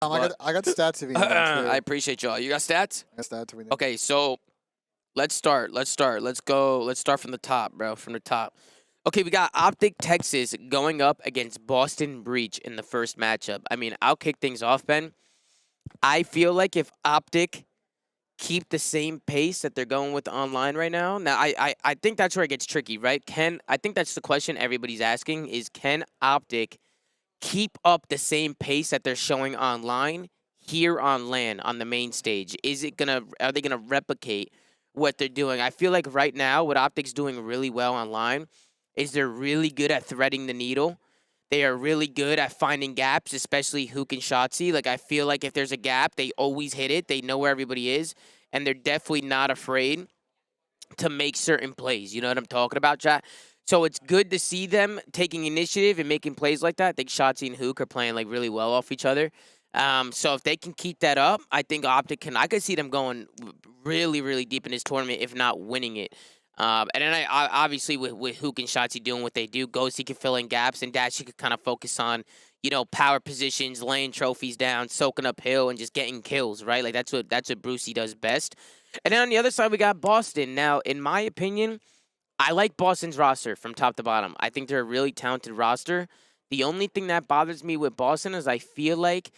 I got stats if you need them too. I appreciate y'all. You got stats? I got stats if we need. Okay, so let's start. Let's go. Let's start from the top, bro. From the top. Okay, we got OpTic Texas going up against Boston Breach in the first matchup. I mean, I'll kick things off, Ben. I feel like if OpTic keep the same pace that they're going with online right now. Now, I think that's where it gets tricky, right? I think that's the question everybody's asking is can OpTic keep up the same pace that they're showing online here on LAN on the main stage? Are they gonna replicate what they're doing? I feel like right now what OpTic's doing really well online is they're really good at threading the needle. They are really good at finding gaps, especially Huke and Shotzzy. Like, I feel like if there's a gap, they always hit it. They know where everybody is, and they're definitely not afraid to make certain plays. You know what I'm talking about, chat? So it's good to see them taking initiative and making plays like that. I think Shotzzy and Huke are playing like really well off each other. So if they can keep that up, I think OpTic can. I could see them going really, really deep in this tournament, if not winning it. And then I obviously with Huke and Shotzzy doing what they do, Ghosty can fill in gaps, and Dashy could kind of focus on, you know, power positions, laying trophies down, soaking uphill, and just getting kills, right? Like that's what Brucey does best. And then on the other side, we got Boston. Now, in my opinion, I like Boston's roster from top to bottom. I think they're a really talented roster. The only thing that bothers me with Boston is I feel like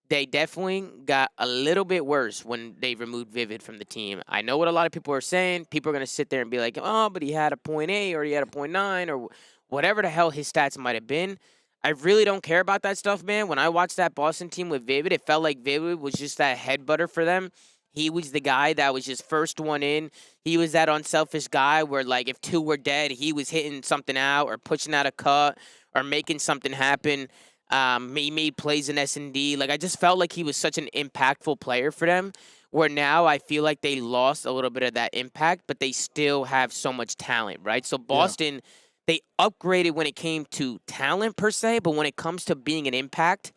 they definitely got a little bit worse when they removed Vivid from the team. I know what a lot of people are saying. People are going to sit there and be like, oh, but he had a 0.8 or he had a 0.9 or whatever the hell his stats might have been. I really don't care about that stuff, man. When I watched that Boston team with Vivid, it felt like Vivid was just that headbutter for them. He was the guy that was just first one in. He was that unselfish guy where, like, if two were dead, he was hitting something out or pushing out a cut or making something happen. He made plays in S&D. Like, I just felt like he was such an impactful player for them, where now I feel like they lost a little bit of that impact, but they still have so much talent, right? So Boston, they upgraded when it came to talent per se, but when it comes to being an impact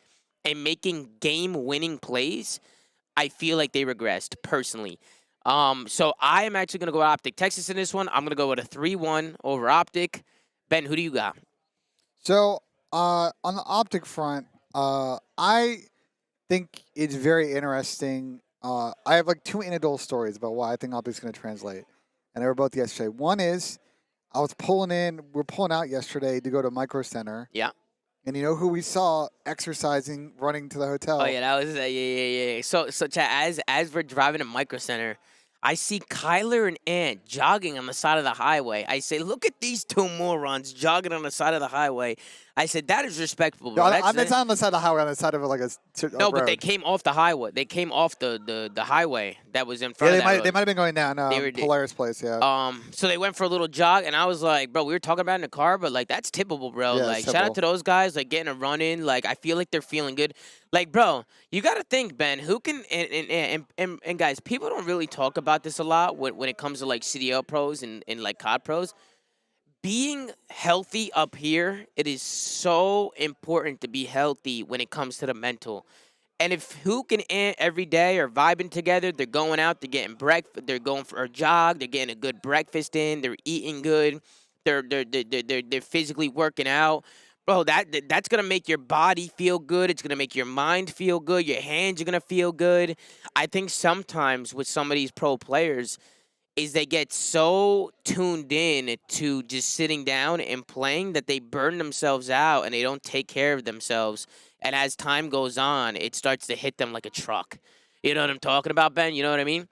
and making game-winning plays, I feel like they regressed, personally. So I am actually going to go OpTic Texas in this one. I'm going to go with a 3-1 over OpTic. Ben, who do you got? So on the OpTic front, I think it's very interesting. I have like two anecdotal stories about why I think OpTic's going to translate, and they were both yesterday. One is we're pulling out yesterday to go to Micro Center. Yeah. And you know who we saw exercising, running to the hotel? Oh yeah, that was yeah. So chat, as we're driving to Micro Center, I see Kyler and Ant jogging on the side of the highway. I say, look at these two morons jogging on the side of the highway. I said, that is respectable, bro. No, it's not on the side of the highway, on the side of like a no, road. but they came off the highway. They came off the highway that was in front of that road. They might have been going down Polaris place, yeah. So they went for a little jog, and I was like, bro, we were talking about it in the car, but like that's tippable, bro. Yeah, like shout out to those guys, like getting a run in. Like I feel like they're feeling good. Like, bro, you got to think, Ben, who can and guys, people don't really talk about this a lot when it comes to like CDL pros and like COD pros. Being healthy up here, it is so important to be healthy when it comes to the mental. And if Huke and Ant every day are vibing together, they're going out, they're getting breakfast, they're going for a jog, they're getting a good breakfast in, they're eating good, they're physically working out. Bro, that's gonna make your body feel good. It's gonna make your mind feel good. Your hands are gonna feel good. I think sometimes with some of these pro players is they get so tuned in to just sitting down and playing that they burn themselves out and they don't take care of themselves. And as time goes on, it starts to hit them like a truck. You know what I'm talking about, Ben? You know what I mean?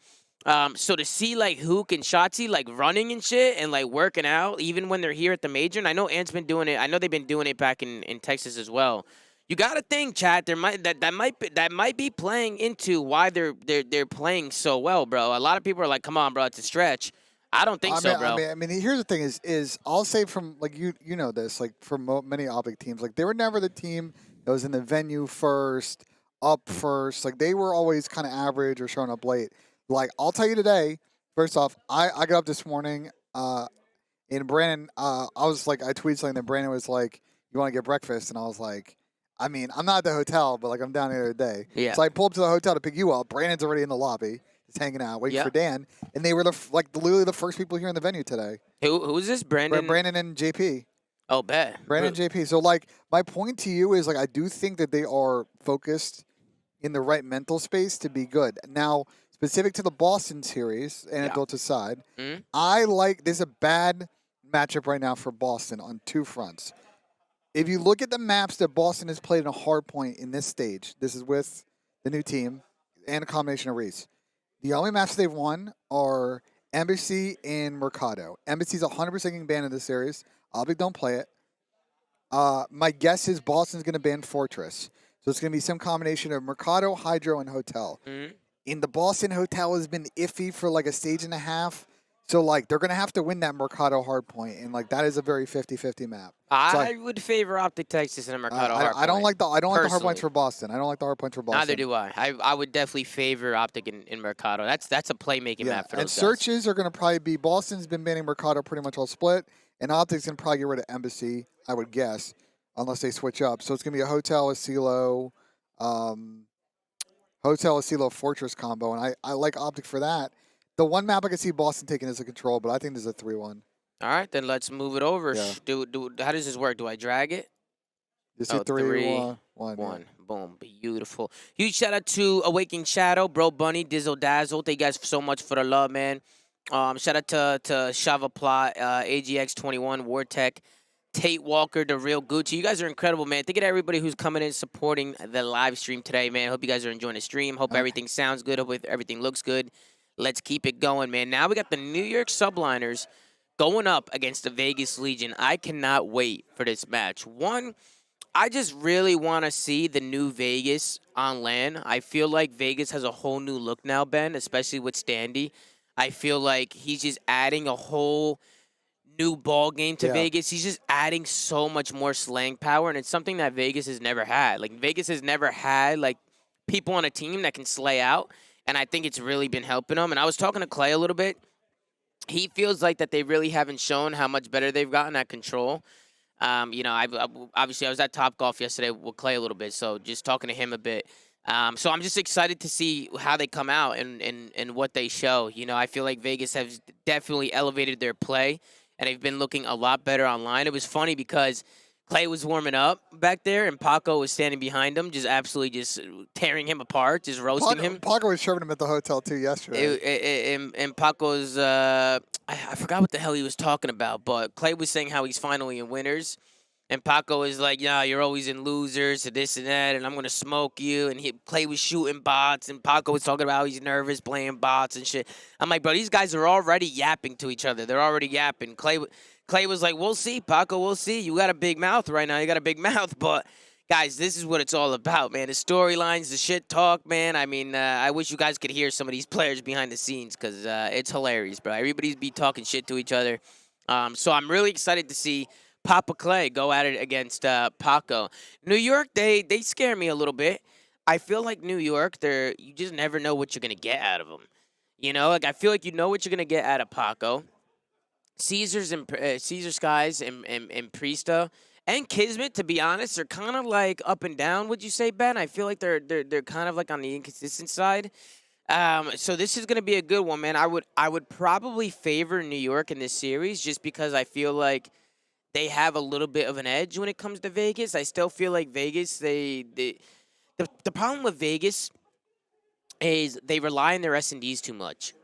So to see like Huke and Shotzzy like running and shit and like working out even when they're here at the major, and I know Ant's been doing it. I know they've been doing it back in Texas as well. You gotta think, chat. That might be playing into why they're playing so well, bro. A lot of people are like, "Come on, bro, it's a stretch." I don't think so, bro. I mean, here's the thing: is I'll say from like you know this, like for many OpTic teams, like they were never the team that was in the venue first, up first. Like they were always kind of average or showing up late. Like I'll tell you today. First off, I got up this morning, and Brandon, I tweeted something that Brandon was like, "You want to get breakfast?" And I was like, I mean, I'm not at the hotel, but like I'm down here today. Yeah. So I pulled up to the hotel to pick you up. Brandon's already in the lobby, just hanging out, waiting for Dan. And they were literally the first people here in the venue today. Who's this? Brandon? Brandon and JP. Oh, bet. Brandon and JP. So like my point to you is like I do think that they are focused in the right mental space to be good. Now, specific to the Boston series, Yeah. anecdote aside, Mhm. I like there's a bad matchup right now for Boston on two fronts. If you look at the maps that Boston has played in a hard point in this stage, this is with the new team and a combination of Reese. The only maps they've won are Embassy and Mercado. Embassy's 100% getting banned in this series. OpTic don't play it. My guess is Boston's going to ban Fortress. So it's going to be some combination of Mercado, Hydro, and Hotel. Mhm. In the Boston Hotel has been iffy for like a stage and a half. So like they're going to have to win that Mercado hardpoint. And like that is a very 50-50 map. So I would favor OpTic Texas and a Mercado hardpoint. I don't like the hard personally. points for Boston. I don't like the hard points for Boston. Neither do I. I would definitely favor OpTic in Mercado. That's a playmaking map for and those guys. searches are going to probably be Boston's been banning Mercado pretty much all split, and OpTic's going to probably get rid of Embassy, I would guess, unless they switch up. So it's going to be a Hotel, Asilo, Fortress combo, and I like OpTic for that. The one map I can see Boston taking is a control, but I think there's a 3-1. All right, then let's move it over. Yeah. How does this work? Do I drag it? Just Oh, 3-1. One. Boom. Beautiful. Huge shout out to Awakening Shadow, Bro Bunny, Dizzle Dazzle. Thank you guys so much for the love, man. Shout out to Shava Plot, AGX21, Wartech, Tate Walker, The Real Gucci. You guys are incredible, man. Thank you to everybody who's coming in supporting the live stream today, man. Hope you guys are enjoying the stream. Hope everything sounds good. Hope everything looks good. Let's keep it going, man. Now we got the New York Subliners going up against the Vegas Legion. I cannot wait for this match. One, I just really want to see the new Vegas on LAN. I feel like Vegas has a whole new look now, Ben, especially with Standy. I feel like he's just adding a whole new ball game to Vegas. He's just adding so much more slang power, and it's something that Vegas has never had. Like, Vegas has never had, like, people on a team that can slay out, and I think it's really been helping them. And I was talking to Clay a little bit. He feels like that they really haven't shown how much better they've gotten at control. You know, obviously I was at Topgolf yesterday with Clay a little bit, so just talking to him a bit. So I'm just excited to see how they come out and what they show. You know, I feel like Vegas has definitely elevated their play, and they've been looking a lot better online. It was funny because Clay was warming up back there, and Paco was standing behind him, just absolutely just tearing him apart, just roasting him. Paco was shoving him at the hotel too yesterday. And Paco's, I forgot what the hell he was talking about, but Clay was saying how he's finally in winners. And Paco is like, yeah, you're always in losers, and this and that, and I'm going to smoke you. And Clay was shooting bots, and Paco was talking about how he's nervous playing bots and shit. I'm like, bro, these guys are already yapping to each other. They're already yapping. Clay was like, we'll see, Paco, we'll see. You got a big mouth right now. You got a big mouth. But, guys, this is what it's all about, man. The storylines, the shit talk, man. I mean, I wish you guys could hear some of these players behind the scenes because it's hilarious, bro. Everybody's be talking shit to each other. So I'm really excited to see Papa Clay go at it against Paco. New York, they scare me a little bit. I feel like New York, you just never know what you're going to get out of them. You know, like I feel like you know what you're going to get out of Paco. Caesar Skyz and Priestahh and Kismet, to be honest, are kind of like up and down. Would you say, Ben? I feel like they're kind of like on the inconsistent side. So this is gonna be a good one, man. I would probably favor New York in this series just because I feel like they have a little bit of an edge when it comes to Vegas. I still feel like Vegas, the problem with Vegas is they rely on their S&Ds too much.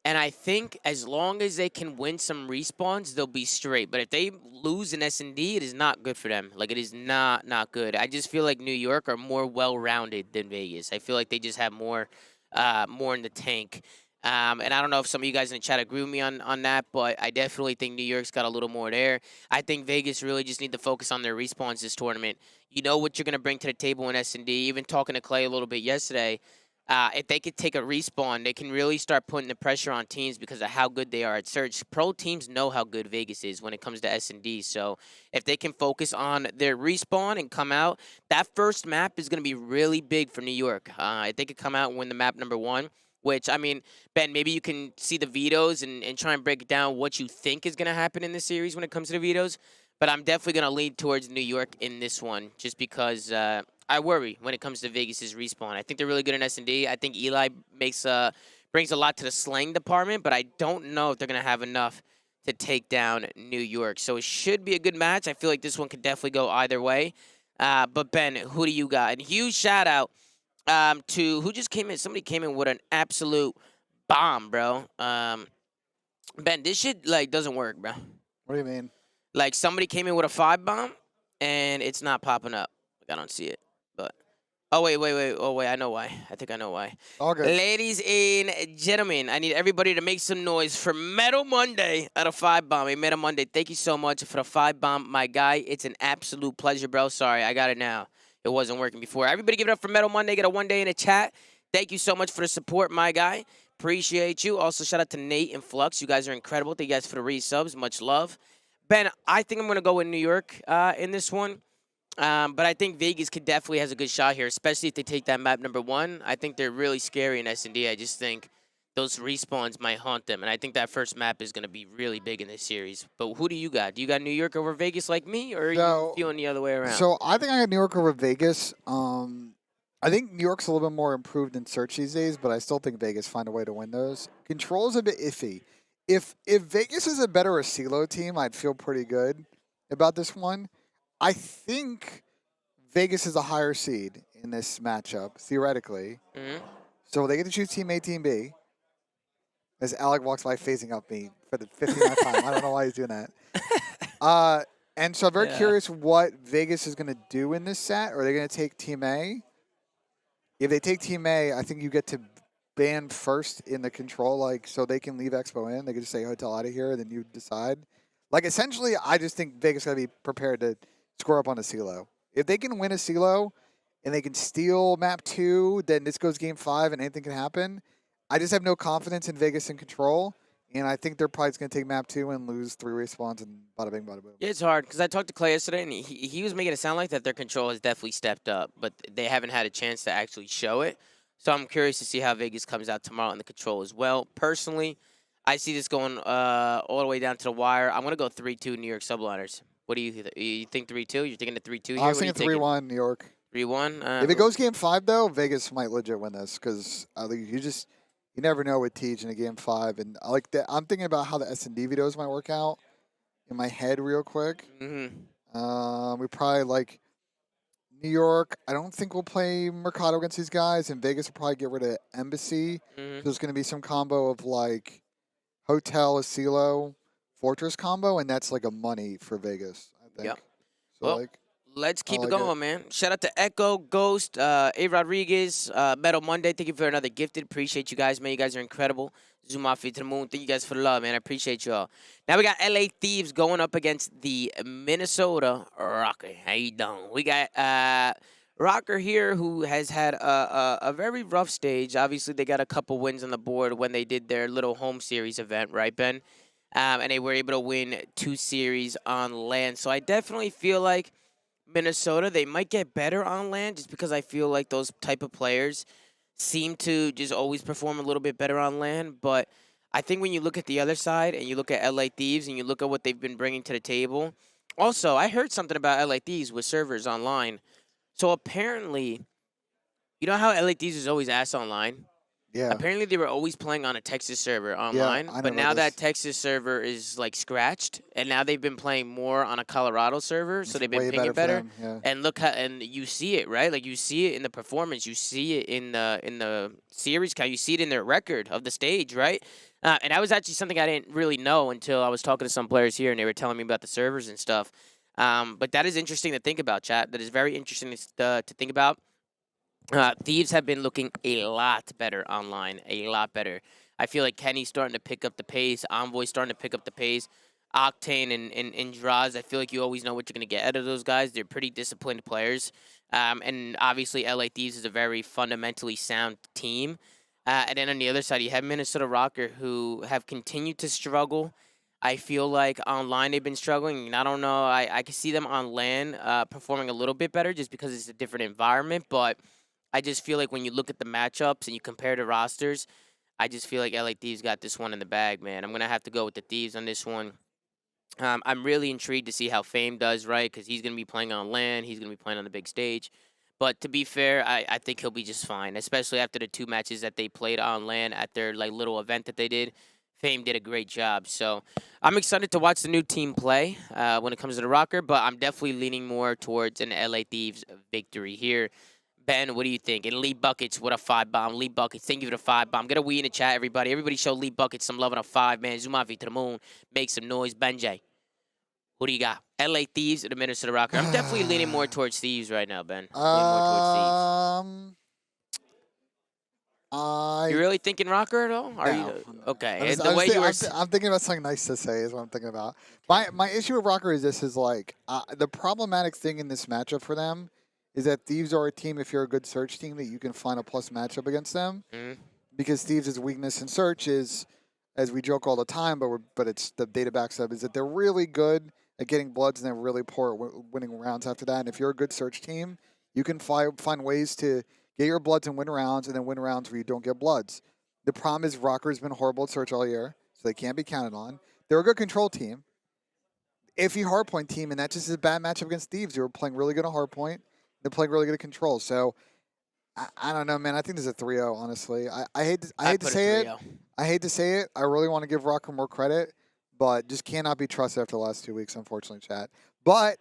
And I think as long as they can win some respawns, they'll be straight. But if they lose an S&D, it is not good for them. Like, it is not good. I just feel like New York are more well-rounded than Vegas. I feel like they just have more in the tank. And I don't know if some of you guys in the chat agree with me on that, but I definitely think New York's got a little more there. I think Vegas really just need to focus on their respawns this tournament. You know what you're going to bring to the table in S&D. Even talking to Clay a little bit yesterday, if they could take a respawn, they can really start putting the pressure on teams because of how good they are at search. Pro teams know how good Vegas is when it comes to S&D. So if they can focus on their respawn and come out, that first map is going to be really big for New York. If they could come out and win the map number 1, which, I mean, Ben, maybe you can see the vetoes and try and break down what you think is going to happen in this series when it comes to the vetoes. But I'm definitely going to lean towards New York in this one just because I worry when it comes to Vegas' respawn. I think they're really good in S&D. I think Eli brings a lot to the slang department, but I don't know if they're going to have enough to take down New York. So it should be a good match. I feel like this one could definitely go either way. But Ben, who do you got? And huge shout out To who just came in? Somebody came in with an absolute bomb, bro. Ben, this shit like doesn't work, bro. What do you mean? Like somebody came in with a 5 bomb, and it's not popping up. Like, I don't see it, but oh wait. Oh wait, I know why. I think I know why. All good. Ladies and gentlemen, I need everybody to make some noise for Metal Monday at a 5 bomb. Hey, Metal Monday, thank you so much for the 5 bomb, my guy. It's an absolute pleasure, bro. Sorry, I got it now. It wasn't working before. Everybody give it up for Metal Monday. Get a 1 day in the chat. Thank you so much for the support, my guy. Appreciate you. Also, shout out to Nate and Flux. You guys are incredible. Thank you guys for the resubs. Much love. Ben, I think I'm going to go with New York in this one. But I think Vegas could definitely has a good shot here, especially if they take that map number 1. I think they're really scary in S&D. I just think those respawns might haunt them. And I think that first map is going to be really big in this series. But who do you got? Do you got New York over Vegas like me, or are you feeling the other way around? So I think I got New York over Vegas. I think New York's a little bit more improved in search these days, but I still think Vegas find a way to win those. Control's a bit iffy. If Vegas is a better Asilo team, I'd feel pretty good about this one. I think Vegas is a higher seed in this matchup, theoretically. Mm-hmm. So they get to choose Team A, Team B. As Alec walks by phasing up me for the 59th time. I don't know why he's doing that. And so I'm very curious what Vegas is going to do in this set. Are they going to take Team A? If they take Team A, I think you get to ban first in the control, like, so they can leave Expo in. They can just say hotel out of here, and then you decide. Like, essentially, I just think Vegas got to be prepared to score up on a CeeLo. If they can win a CeeLo and they can steal map 2, then this goes game 5 and anything can happen. I just have no confidence in Vegas in control, and I think they're probably going to take map 2 and lose 3 respawns and bada bing, bada boom. Yeah, it's hard because I talked to Clay yesterday, and he was making it sound like that their control has definitely stepped up, but they haven't had a chance to actually show it. So I'm curious to see how Vegas comes out tomorrow in the control as well. Personally, I see this going all the way down to the wire. I'm going to go 3-2 New York Subliners. What do you think 3-2? You're thinking the 3-2 here? I was thinking 3-1 New York. 3-1? If it goes game 5, though, Vegas might legit win this because you never know with Tej in a game 5. And I like that. I'm thinking about how the S&D videos might work out in my head real quick. Mm-hmm. We probably like New York. I don't think we'll play Mercado against these guys, and Vegas will probably get rid of Embassy. Mm-hmm. So there's going to be some combo of like Hotel, Asilo, Fortress combo, and that's like a money for Vegas, I think. Yep. So Well, like, let's keep like it going, man. Shout out to Echo, Ghost, A. Rodriguez, Metal Monday. Thank you for another gifted. Appreciate you guys, man. You guys are incredible. ZooMaa feet to the moon. Thank you guys for the love, man. I appreciate y'all. Now we got LA Thieves going up against the Minnesota Rokkr. How you doing? We got Rokkr here, who has had a very rough stage. Obviously, they got a couple wins on the board when they did their little home series event, right, Ben? And they were able to win 2 series on land. So I definitely feel like Minnesota, they might get better on land just because I feel like those type of players seem to just always perform a little bit better on land. But I think when you look at the other side and you look at LA Thieves and you look at what they've been bringing to the table. Also, I heard something about LA Thieves with servers online. So apparently, you know how LA Thieves is always ass online? yeah. Apparently, they were always playing on a Texas server online, I know but about now that this. Texas server is like scratched, and now they've been playing more on a Colorado server, so It's they've been way pinging for better. them, yeah. And look how, and you see it, right? Like you see it in the performance, you see it in the series count, you see it in their record of the stage, right? And that was actually something I didn't really know until I was talking to some players here, and they were telling me about the servers and stuff. But that is interesting to think about, chat. That is very interesting to think about. Thieves have been looking a lot better online, a lot better. I feel like Kenny's starting to pick up the pace. Envoy's starting to pick up the pace. Octane and Drazah, I feel like you always know what you're going to get out of those guys. They're pretty disciplined players. And obviously, LA Thieves is a very fundamentally sound team. And then on the other side, you have Minnesota Rokkr, who have continued to struggle. I feel like online they've been struggling, and I don't know. I can see them on land performing a little bit better just because it's a different environment, but I just feel like when you look at the matchups and you compare the rosters, I just feel like LA Thieves got this one in the bag, man. I'm going to have to go with the Thieves on this one. I'm really intrigued to see how Fame does, right? Because he's going to be playing on land. He's going to be playing on the big stage. But to be fair, I think he'll be just fine, especially after the 2 matches that they played on land at their like little event that they did. Fame did a great job. So I'm excited to watch the new team play when it comes to the Rokkr, but I'm definitely leaning more towards an LA Thieves victory here. Ben, what do you think? And Lee Buckets, what a 5-bomb. Lee Buckets, thank you for the 5-bomb. Get a wee in the chat, everybody. Everybody show Lee Buckets some love on a 5, man. ZooMaa to the moon. Make some noise. Benjay, who do you got? LA Thieves or the Minnesota Rokkr? I'm definitely leaning more towards Thieves right now, Ben. Leaning more towards Thieves. You really thinking Rokkr at all? Are you okay? The way you were, I'm thinking about something nice to say is what I'm thinking about. My issue with Rokkr is this: is like the problematic thing in this matchup for them is that Thieves are a team. If you're a good search team, that you can find a plus matchup against them, because Thieves' weakness in search is, as we joke all the time, but it's the data backs up, is that they're really good at getting bloods and they're really poor at winning rounds after that. And if you're a good search team, you can find ways to get your bloods and win rounds, and then win rounds where you don't get bloods. The problem is Rocker's been horrible at search all year, so they can't be counted on. They're a good control team. Iffy hardpoint team, and that just is a bad matchup against Thieves, who are playing really good at hardpoint. They're playing really good at control. So I don't know, man. I think this is a 3-0, honestly. I hate to say it. I hate to say it. I really want to give Rokkr more credit, but just cannot be trusted after the last 2 weeks, unfortunately, chat. But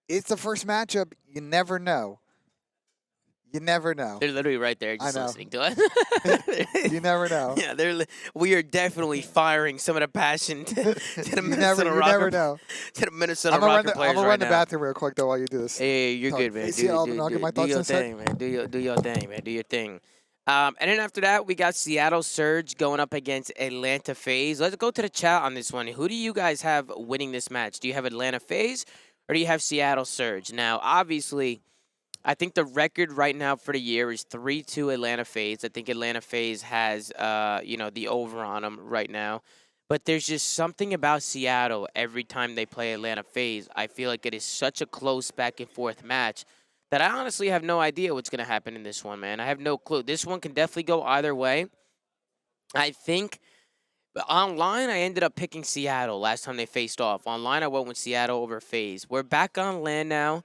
it's the first matchup. You never know. You never know. They're literally right there just listening to us. You never know. Yeah, we are definitely firing some of the passion to the Minnesota Rokkr. You never know. To the Minnesota Rokkr players right now. I'm going to run the bathroom real quick, though, while you do this. Hey, you're good, man. Do your thing, man. Do your thing, man. Do your thing. And then after that, we got Seattle Surge going up against Atlanta FaZe. Let's go to the chat on this one. Who do you guys have winning this match? Do you have Atlanta FaZe or do you have Seattle Surge? Now, obviously, I think the record right now for the year is 3-2 Atlanta FaZe. I think Atlanta FaZe has, the over on them right now. But there's just something about Seattle every time they play Atlanta FaZe. I feel like it is such a close back-and-forth match that I honestly have no idea what's going to happen in this one, man. I have no clue. This one can definitely go either way. I think online, I ended up picking Seattle last time they faced off. Online, I went with Seattle over FaZe. We're back on LAN now.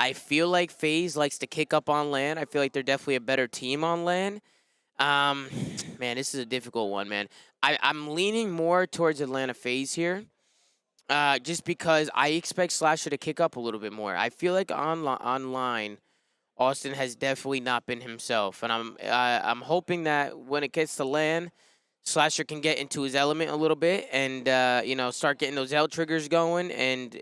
I feel like FaZe likes to kick up on LAN. I feel like they're definitely a better team on LAN. Man, this is a difficult one, man. I'm leaning more towards Atlanta FaZe here, just because I expect Slasher to kick up a little bit more. I feel like online, Austin has definitely not been himself, and I'm hoping that when it gets to LAN, Slasher can get into his element a little bit and, start getting those L triggers going and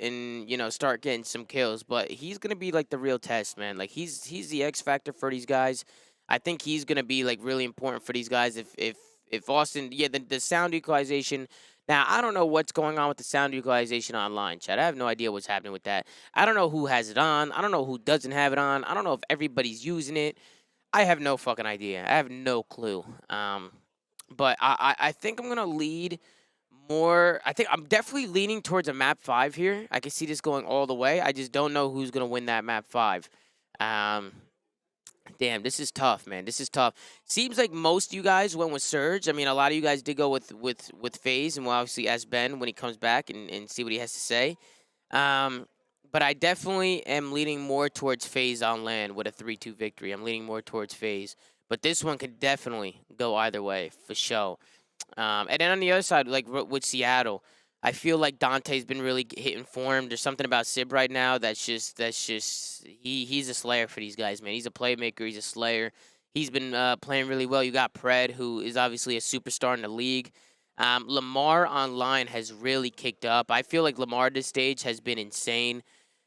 start getting some kills. But he's going to be, like, the real test, man. Like, he's the X factor for these guys. I think he's going to be, like, really important for these guys if Austin, the sound equalization. Now, I don't know what's going on with the sound equalization online, chat. I have no idea what's happening with that. I don't know who has it on. I don't know who doesn't have it on. I don't know if everybody's using it. I have no fucking idea. I have no clue. But I think I'm going to lead more. I think I'm definitely leaning towards a map 5 here. I can see this going all the way. I just don't know who's going to win that map 5. Damn, this is tough, man. This is tough. Seems like most of you guys went with Surge. I mean, a lot of you guys did go with FaZe, and we'll obviously ask Ben when he comes back and see what he has to say. But I definitely am leaning more towards FaZe on LAN with a 3-2 victory. I'm leaning more towards FaZe. But this one could definitely go either way, for sure. And then on the other side, like with Seattle, I feel like Dante's been really hitting form. There's something about Sib right now that's just he's a slayer for these guys, man. He's a playmaker. He's a slayer. He's been playing really well. You got Pred, who is obviously a superstar in the league. Lamar online has really kicked up. I feel like Lamar at this stage has been insane.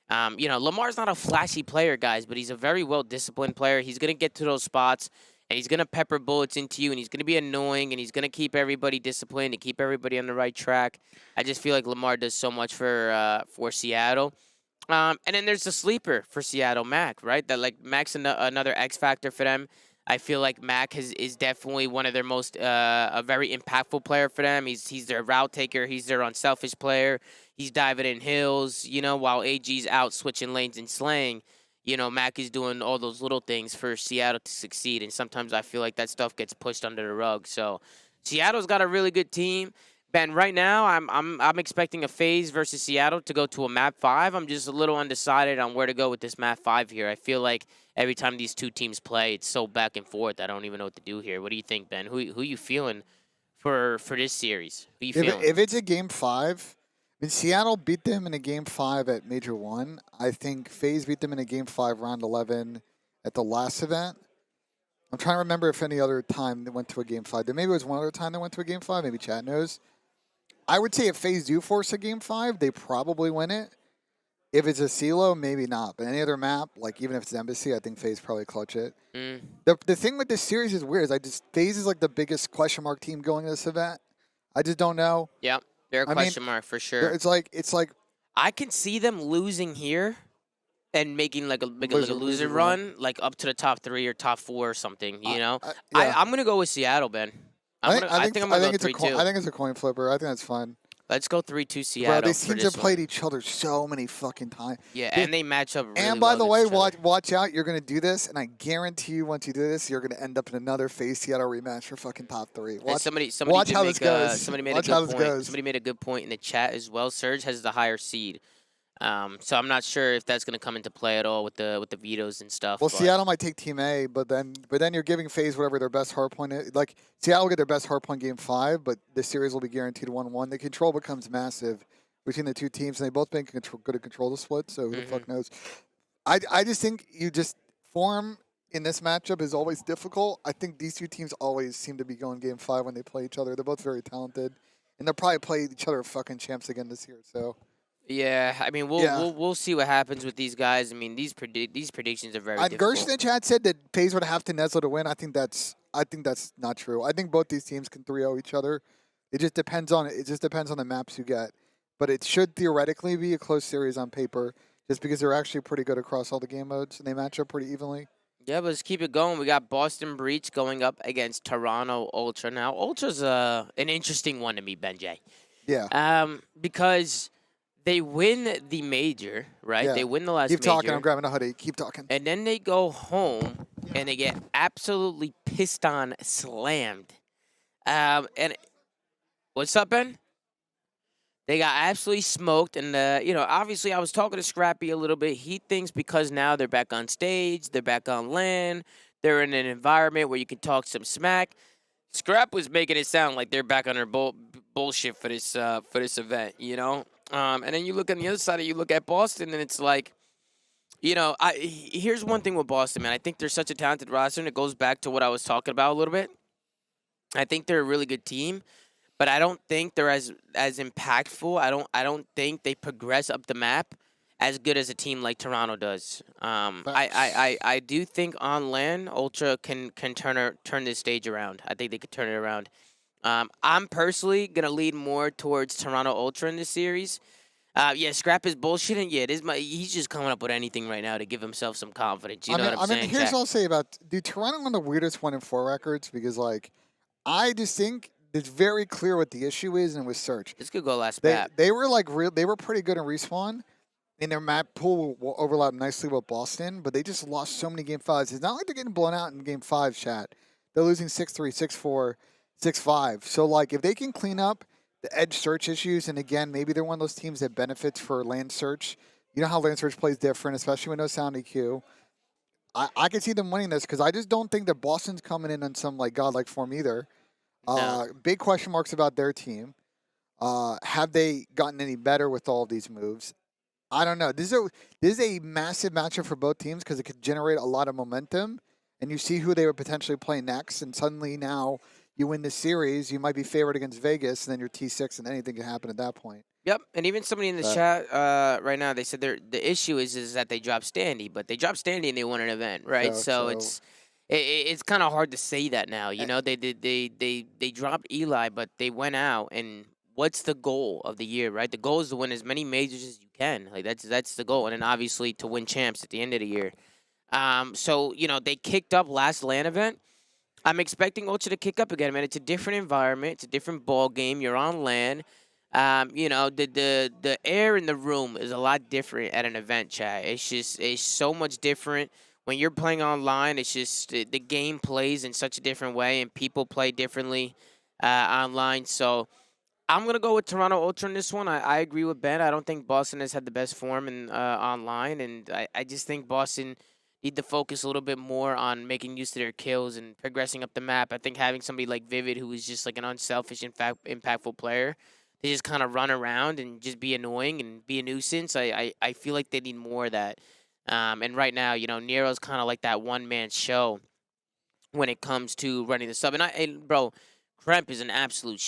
Lamar's not a flashy player, guys, but he's a very well-disciplined player. He's going to get to those spots, and he's going to pepper bullets into you, and he's going to be annoying, and he's going to keep everybody disciplined and keep everybody on the right track. I just feel like Lamar does so much for Seattle. And then there's the sleeper for Seattle, Mack, right? That like Mack's another X factor for them. I feel like Mack is definitely one of their most a very impactful player for them. He's their route taker. He's their unselfish player. He's diving in hills, while AG's out switching lanes and slaying. Mack is doing all those little things for Seattle to succeed, and sometimes I feel like that stuff gets pushed under the rug. So Seattle's got a really good team. Ben, right now I'm expecting a FaZe versus Seattle to go to a map 5. I'm just a little undecided on where to go with this map 5 here. I feel like every time these two teams play, it's so back and forth. I don't even know what to do here. What do you think, Ben? Who you feeling for this series? Who you feeling? If it's a game 5, I mean, Seattle beat them in a game 5 at Major 1. I think FaZe beat them in a game 5 round 11 at the last event. I'm trying to remember if any other time they went to a Game 5. Maybe it was one other time they went to a Game 5. Maybe chat knows. I would say if FaZe do force a Game 5, they probably win it. If it's a CeeLo, maybe not. But any other map, like even if it's Embassy, I think FaZe probably clutch it. Mm. The thing with this series is weird. FaZe is like the biggest question mark team going to this event. I just don't know. Yeah, they're a question mark for sure. It's like I can see them losing here and making like a loser run, like up to the top 3 or top 4 or something. You know, yeah. I'm gonna go with Seattle, Ben. I think I'm gonna go 3-2. I think it's a coin flipper. I think that's fun. Let's go 3-2 Seattle. Bro, these teams have played each other so many fucking times. Yeah, and they match up really And by the way, well watch out. You're going to do this, and I guarantee you once you do this, you're going to end up in another FaZe Seattle rematch for fucking top 3. Somebody watch how this goes. Somebody made watch a good how this point. goes. Somebody made a good point in the chat as well. Surge has the higher seed. So I'm not sure if that's going to come into play at all with the vetoes and stuff. Well, Seattle might take Team A, but then you're giving FaZe whatever their best hardpoint is. Like Seattle will get their best hardpoint game 5, but the series will be guaranteed 1-1. The control becomes massive between the two teams, and they both been good at control the split. So who the fuck knows? I just think form in this matchup is always difficult. I think these two teams always seem to be going game 5 when they play each other. They're both very talented, and they'll probably play each other fucking champs again this year. So. Yeah, I mean we'll see what happens with these guys. I mean these predictions are very difficult. Gersh in the chat said that FaZe would have to NYSL to win. I think that's not true. I think both these teams can 3-0 each other. It just depends on the maps you get. But it should theoretically be a close series on paper, just because they're actually pretty good across all the game modes and they match up pretty evenly. Yeah, but let's keep it going. We got Boston Breach going up against Toronto Ultra. Now Ultra's an interesting one to me, Benjay. Yeah. Because they win the major, right? Yeah. They win the last major. Keep talking. I'm grabbing a hoodie. Keep talking. And then they go home and they get absolutely pissed on, slammed. And what's up, Ben? They got absolutely smoked. And, obviously I was talking to Scrappy a little bit. He thinks because now they're back on stage, they're back on LAN, they're in an environment where you can talk some smack. Scrap was making it sound like they're back on their bullshit for this event, you know? And then you look on the other side, you look at Boston, and it's like, here's one thing with Boston, man. I think they're such a talented roster, and it goes back to what I was talking about a little bit. I think they're a really good team, but I don't think they're as impactful. I don't think they progress up the map as good as a team like Toronto does. I do think on LAN, Ultra can turn this stage around. I think they could turn it around. I'm personally going to lead more towards Toronto Ultra in this series. Scrap is bullshitting. Yeah, he's just coming up with anything right now to give himself some confidence. You know what I'm saying? Here's what I'll say about Toronto on the weirdest 1-4 records, because I just think it's very clear what the issue is, and with Search. This could go last map. They were they were pretty good in respawn. And their map pool will overlap nicely with Boston, but they just lost so many game 5s. It's not like they're getting blown out in game 5, chat. They're losing 6-3, 6-4, 6-5. So, if they can clean up the edge search issues, and again, maybe they're one of those teams that benefits for land search. You know how land search plays different, especially with no sound EQ. I can see them winning this, because I just don't think that Boston's coming in on some, godlike form either. No. Big question marks about their team. Have they gotten any better with all of these moves? I don't know. This is a massive matchup for both teams, because it could generate a lot of momentum, and you see who they would potentially play next, and suddenly now you win this series, you might be favored against Vegas, and then you're T6, and anything can happen at that point. Yep, and even somebody in the chat right now, they said the issue is that they dropped Standy, but they dropped Standy and they won an event, right? So it's kind of hard to say that now. You know, they dropped Eli, but they went out, and what's the goal of the year, right? The goal is to win as many majors as you can. That's the goal, and then obviously to win champs at the end of the year. So they kicked up last LAN event. I'm expecting Ultra to kick up again, man. It's a different environment. It's a different ball game. You're on LAN. The air in the room is a lot different at an event, chat. It's so much different. When you're playing online, it's just the game plays in such a different way, and people play differently online. So I'm going to go with Toronto Ultra in this one. I agree with Ben. I don't think Boston has had the best form in online, and I just think Boston need to focus a little bit more on making use of their kills and progressing up the map. I think having somebody like Vivid, who is just an unselfish, impactful player, to just kind of run around and just be annoying and be a nuisance, I feel like they need more of that. And right now, you know, Nero's kind of like that one-man show when it comes to running the sub. And bro, Kremp is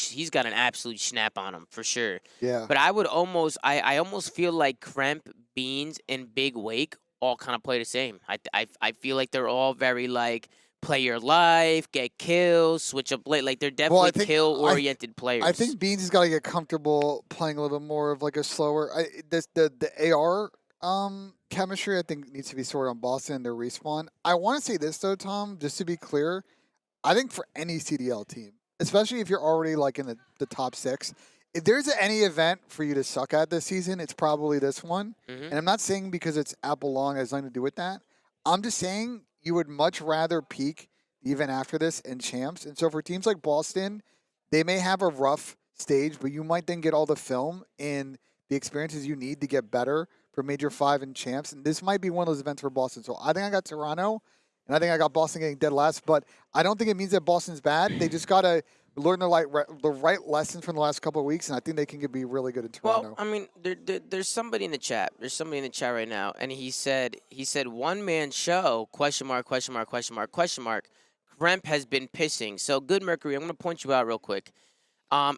he's got an absolute snap on him for sure. Yeah. But I almost feel like Kremp, Beans, and Big Wake all kind of play the same. I feel like they're all very like play your life, get kills, switch up late. Like they're Well, definitely kill-oriented I players. think Beans has got to get comfortable playing a little bit more of like a slower. The AR chemistry I think needs to be sorted on Boston and their respawn. I want to say this though, Tom, just to be clear. I think for any CDL team, especially if you're already like in the top 6, if there's any event for you to suck at this season, it's probably this one. Hmm. And I'm not saying because it's Apple Long has nothing to do with that. I'm just saying you would much rather peak even after this in champs. And so for teams like Boston, they may have a rough stage, but you might then get all the film and the experiences you need to get better for Major 5 and champs. And this might be one of those events for Boston. So I think I got Toronto, and I think I got Boston getting dead last. But I don't think it means that Boston's bad. They just got to learn the right lessons from the last couple of weeks, and I think they can be really good in Toronto. Well, I mean, there's somebody in the chat. There's somebody in the chat right now, and he said one man show question mark question mark question mark question mark. Kremp has been pissing. So good Mercury. I'm gonna point you out real quick.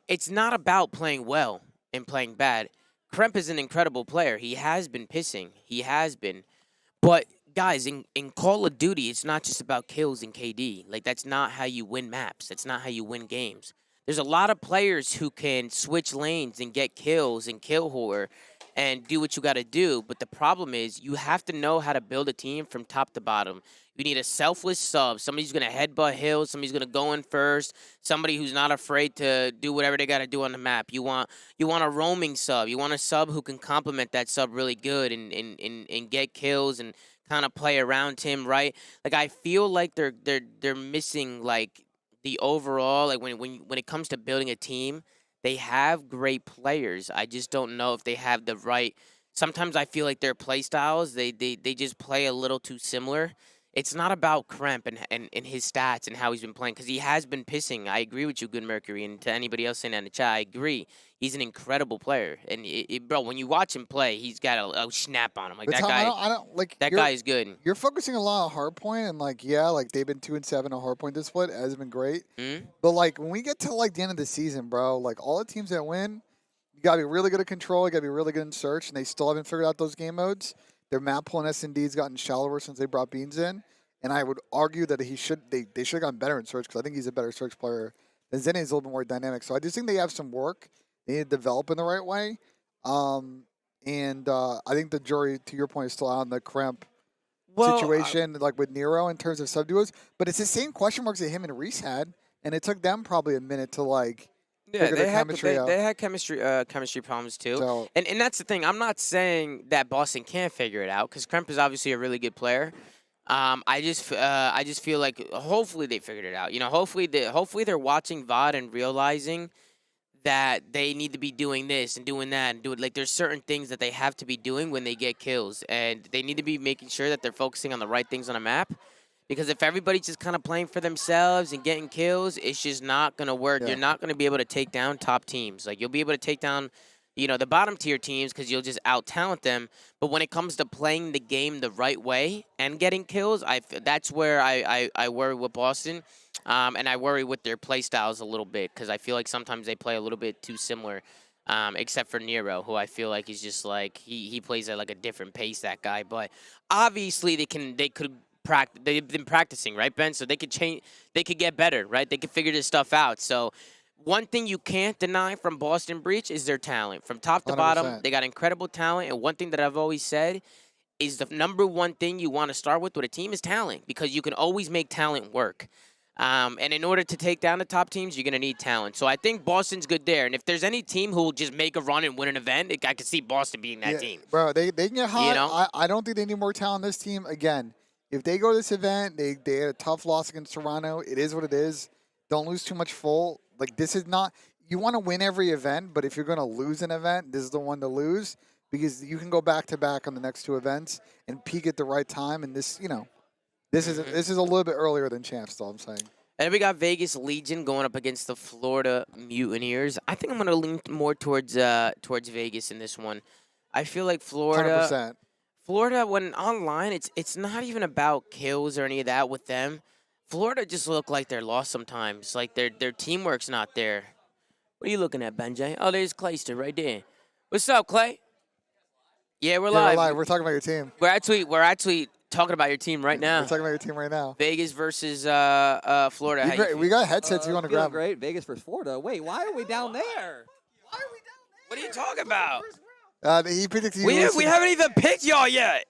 It's not about playing well and playing bad. Kremp is an incredible player. He has been pissing. He has been. But guys, in Call of Duty, it's not just about kills and KD. Like that's not how you win maps. That's not how you win games. There's a lot of players who can switch lanes and get kills and kill horror and do what you got to do. But the problem is you have to know how to build a team from top to bottom. You need a selfless sub. Somebody's going to headbutt hills. Somebody's going to go in first. Somebody who's not afraid to do whatever they got to do on the map. You want a roaming sub. You want a sub who can complement that sub really good and get kills and kind of play around him, right? Like I feel like they're missing like the overall, like when it comes to building a team, they have great players. I just don't know if they have the right. Sometimes I feel like their play styles they just play a little too similar. It's not about Kremp and his stats and how he's been playing because he has been pissing. I agree with you, Good Mercury, and to anybody else saying that in the chat, I agree. He's an incredible player, and bro, when you watch him play, he's got a snap on him. Like But that Tom, guy, I don't like that guy is good. You're focusing a lot on hardpoint, and like like they've been 2-7 on hardpoint this split has been great. Hmm? But like when we get to like the end of the season, bro, like all the teams that win, you gotta be really good at control, you gotta be really good in search, and they still haven't figured out those game modes. Their map pool and S&D's gotten shallower since they brought Beans in, and I would argue that they should have gotten better in search because I think he's a better search player. And Zenny is a little bit more dynamic, so I just think they have some work they need to develop in the right way. And I think the jury, to your point, is still out on the Kremp situation, like with Nero in terms of sub duos. But it's the same question marks that him and Reese had, and it took them probably a minute to like figure their chemistry out. They had chemistry problems too. So And that's the thing. I'm not saying that Boston can't figure it out because Kremp is obviously a really good player. I just feel like hopefully they figured it out. You know, hopefully they're watching VOD and realizing that they need to be doing this and doing that and do it. Like there's certain things that they have to be doing when they get kills, and they need to be making sure that they're focusing on the right things on a map. Because if everybody's just kind of playing for themselves and getting kills, it's just not gonna work. Yeah. You're not gonna be able to take down top teams. Like you'll be able to take down, you know, the bottom tier teams because you'll just out talent them. But when it comes to playing the game the right way and getting kills, that's where I worry with Boston. And I worry with their play styles a little bit because I feel like sometimes they play a little bit too similar, except for Nero, who I feel like is just like he plays at like a different pace, that guy. But obviously they could practice. They've been practicing, right, Ben? So they could change. They could get better, right? They could figure this stuff out. So one thing you can't deny from Boston Breach is their talent. From top to bottom, 100%. they got incredible talent. And one thing that I've always said is the number one thing you want to start with a team is talent because you can always make talent work. And in order to take down the top teams, you're going to need talent. So I think Boston's good there. And if there's any team who will just make a run and win an event, I could see Boston being that team. Bro, they can get hot. You know? I don't think they need more talent on this team. Again, if they go to this event, they had a tough loss against Toronto. It is what it is. Don't lose too much full. Like, this is not – you want to win every event, but if you're going to lose an event, this is the one to lose because you can go back-to-back on the next two events and peak at the right time. And this, you know, this is a little bit earlier than champs, that's all I'm saying. And then we got Vegas Legion going up against the Florida Mutineers. I think I'm going to lean more towards Vegas in this one. I feel like Florida 100%. Florida, when online, it's not even about kills or any of that with them. Florida just look like they're lost sometimes. Like their teamwork's not there. What are you looking at, Benjay? Oh, there's Clayster right there. What's up, Clay? Yeah, we're Yeah, we're live. live. We're talking about your team. We're actually talking about your team right now. We're talking about your team right now. Vegas versus Florida. How you We feel? got headsets. You want to grab? Great. Vegas versus Florida. Wait, why are we down there? What are you talking about? He predicted you. We haven't even picked y'all yet.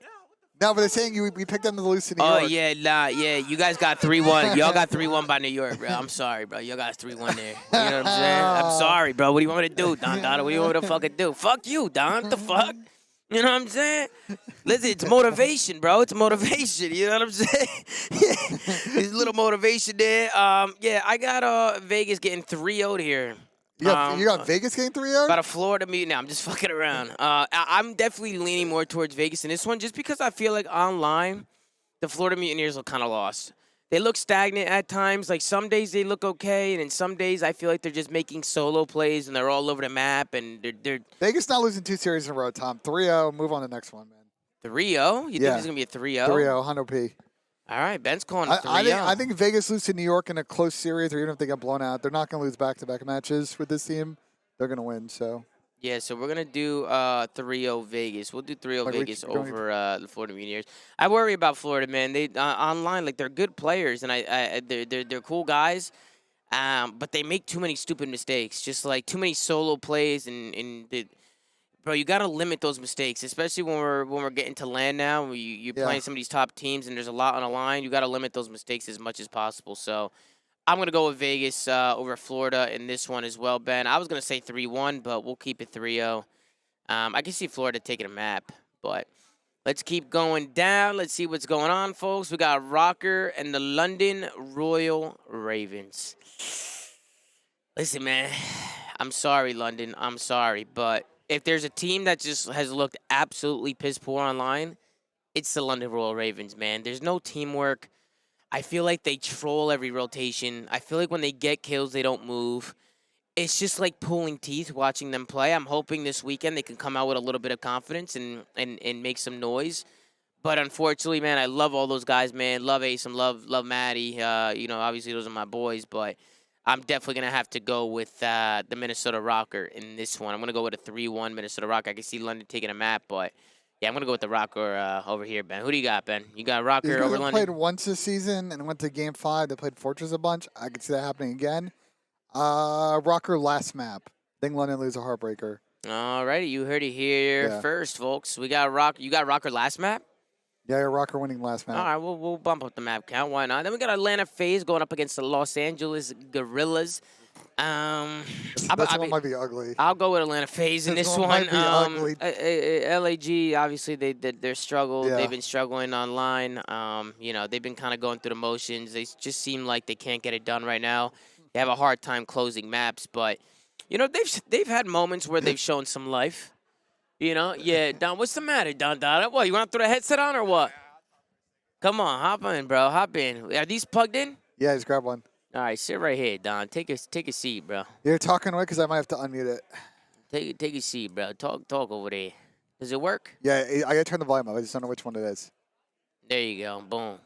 No, but they're saying we picked them to lose to New Oh York. yeah, yeah. You guys got 3-1. Y'all got 3-1 by New York, bro. I'm sorry, bro. Y'all got 3-1 there. You know what I'm saying? I'm sorry, bro. What do you want me to do, Don Donna? What do you want me to fucking do? Fuck you, Don. What the fuck? You know what I'm saying? Listen, it's motivation, bro. It's motivation. You know what I'm saying? There's a little motivation there. Yeah, I got Vegas getting 3-0 here. You got Vegas getting 3-0? About a Florida meeting. I'm just fucking around. I'm definitely leaning more towards Vegas in this one just because I feel like online, the Florida Mutineers look kind of lost. They look stagnant at times. Like some days they look okay, and then some days I feel like they're just making solo plays and they're all over the map. And they're Vegas not losing 2 series in a row, Tom. 3-0. Move on to the next one, man. 3-0? You think Yeah. it's going to be a 3-0? 3-0, 100p. All right, Ben's calling it 3-0. I think Vegas lose to New York in a close series, or even if they get blown out, they're not going to lose back-to-back matches with this team. They're going to win, so. Yeah, so we're going to do 3-0 Vegas. We'll do 3-0 Like, Vegas over the Florida Mutineers. I worry about Florida, man. They online, like, they're good players, and they're cool guys, but they make too many stupid mistakes, just, like, too many solo plays, bro, you got to limit those mistakes, especially when we're getting to land now, when you're playing some of these top teams, and there's a lot on the line. You got to limit those mistakes as much as possible, so I'm going to go with Vegas over Florida in this one as well, Ben. I was going to say 3-1, but we'll keep it 3-0. I can see Florida taking a map, but let's keep going down. Let's see what's going on, folks. We got Rokkr and the London Royal Ravens. Listen, man, I'm sorry, London. I'm sorry, but if there's a team that just has looked absolutely piss poor online, it's the London Royal Ravens, man. There's no teamwork. I feel like they troll every rotation. I feel like when they get kills, they don't move. It's just like pulling teeth watching them play. I'm hoping this weekend they can come out with a little bit of confidence and make some noise. But unfortunately, man, I love all those guys, man. Love Ace and love Maddie. Obviously those are my boys, but I'm definitely going to have to go with the Minnesota Rokkr in this one. I'm going to go with a 3-1 Minnesota Rokkr. I can see London taking a map, but yeah, I'm going to go with the Rokkr over here, Ben. Who do you got, Ben? You got Rokkr over London? They played once this season and went to Game 5. They played Fortress a bunch. I could see that happening again. Rokkr last map. I think London lose a heartbreaker. All righty, you heard it here first, folks. We got Rokkr. You got Rokkr last map? Yeah, Rokkr winning last map. All right, we'll bump up the map count. Why not? Then we got Atlanta FaZe going up against the Los Angeles Gorillas. This one might be ugly. I'll go with Atlanta FaZe in this one. Might be ugly. LAG, obviously, they're struggled. Yeah. They've been struggling online. They've been kind of going through the motions. They just seem like they can't get it done right now. They have a hard time closing maps, but they've had moments where they've shown some life. Yeah, Don, what's the matter, Don? What, you want to throw the headset on or what? Come on, hop in, bro. Hop in. Are these plugged in? Yeah, just grab one. All right, sit right here, Don. Take a seat, bro. You're talking away because I might have to unmute it. Take a seat, bro. Talk over there. Does it work? Yeah, I got to turn the volume up. I just don't know which one it is. There you go. Boom.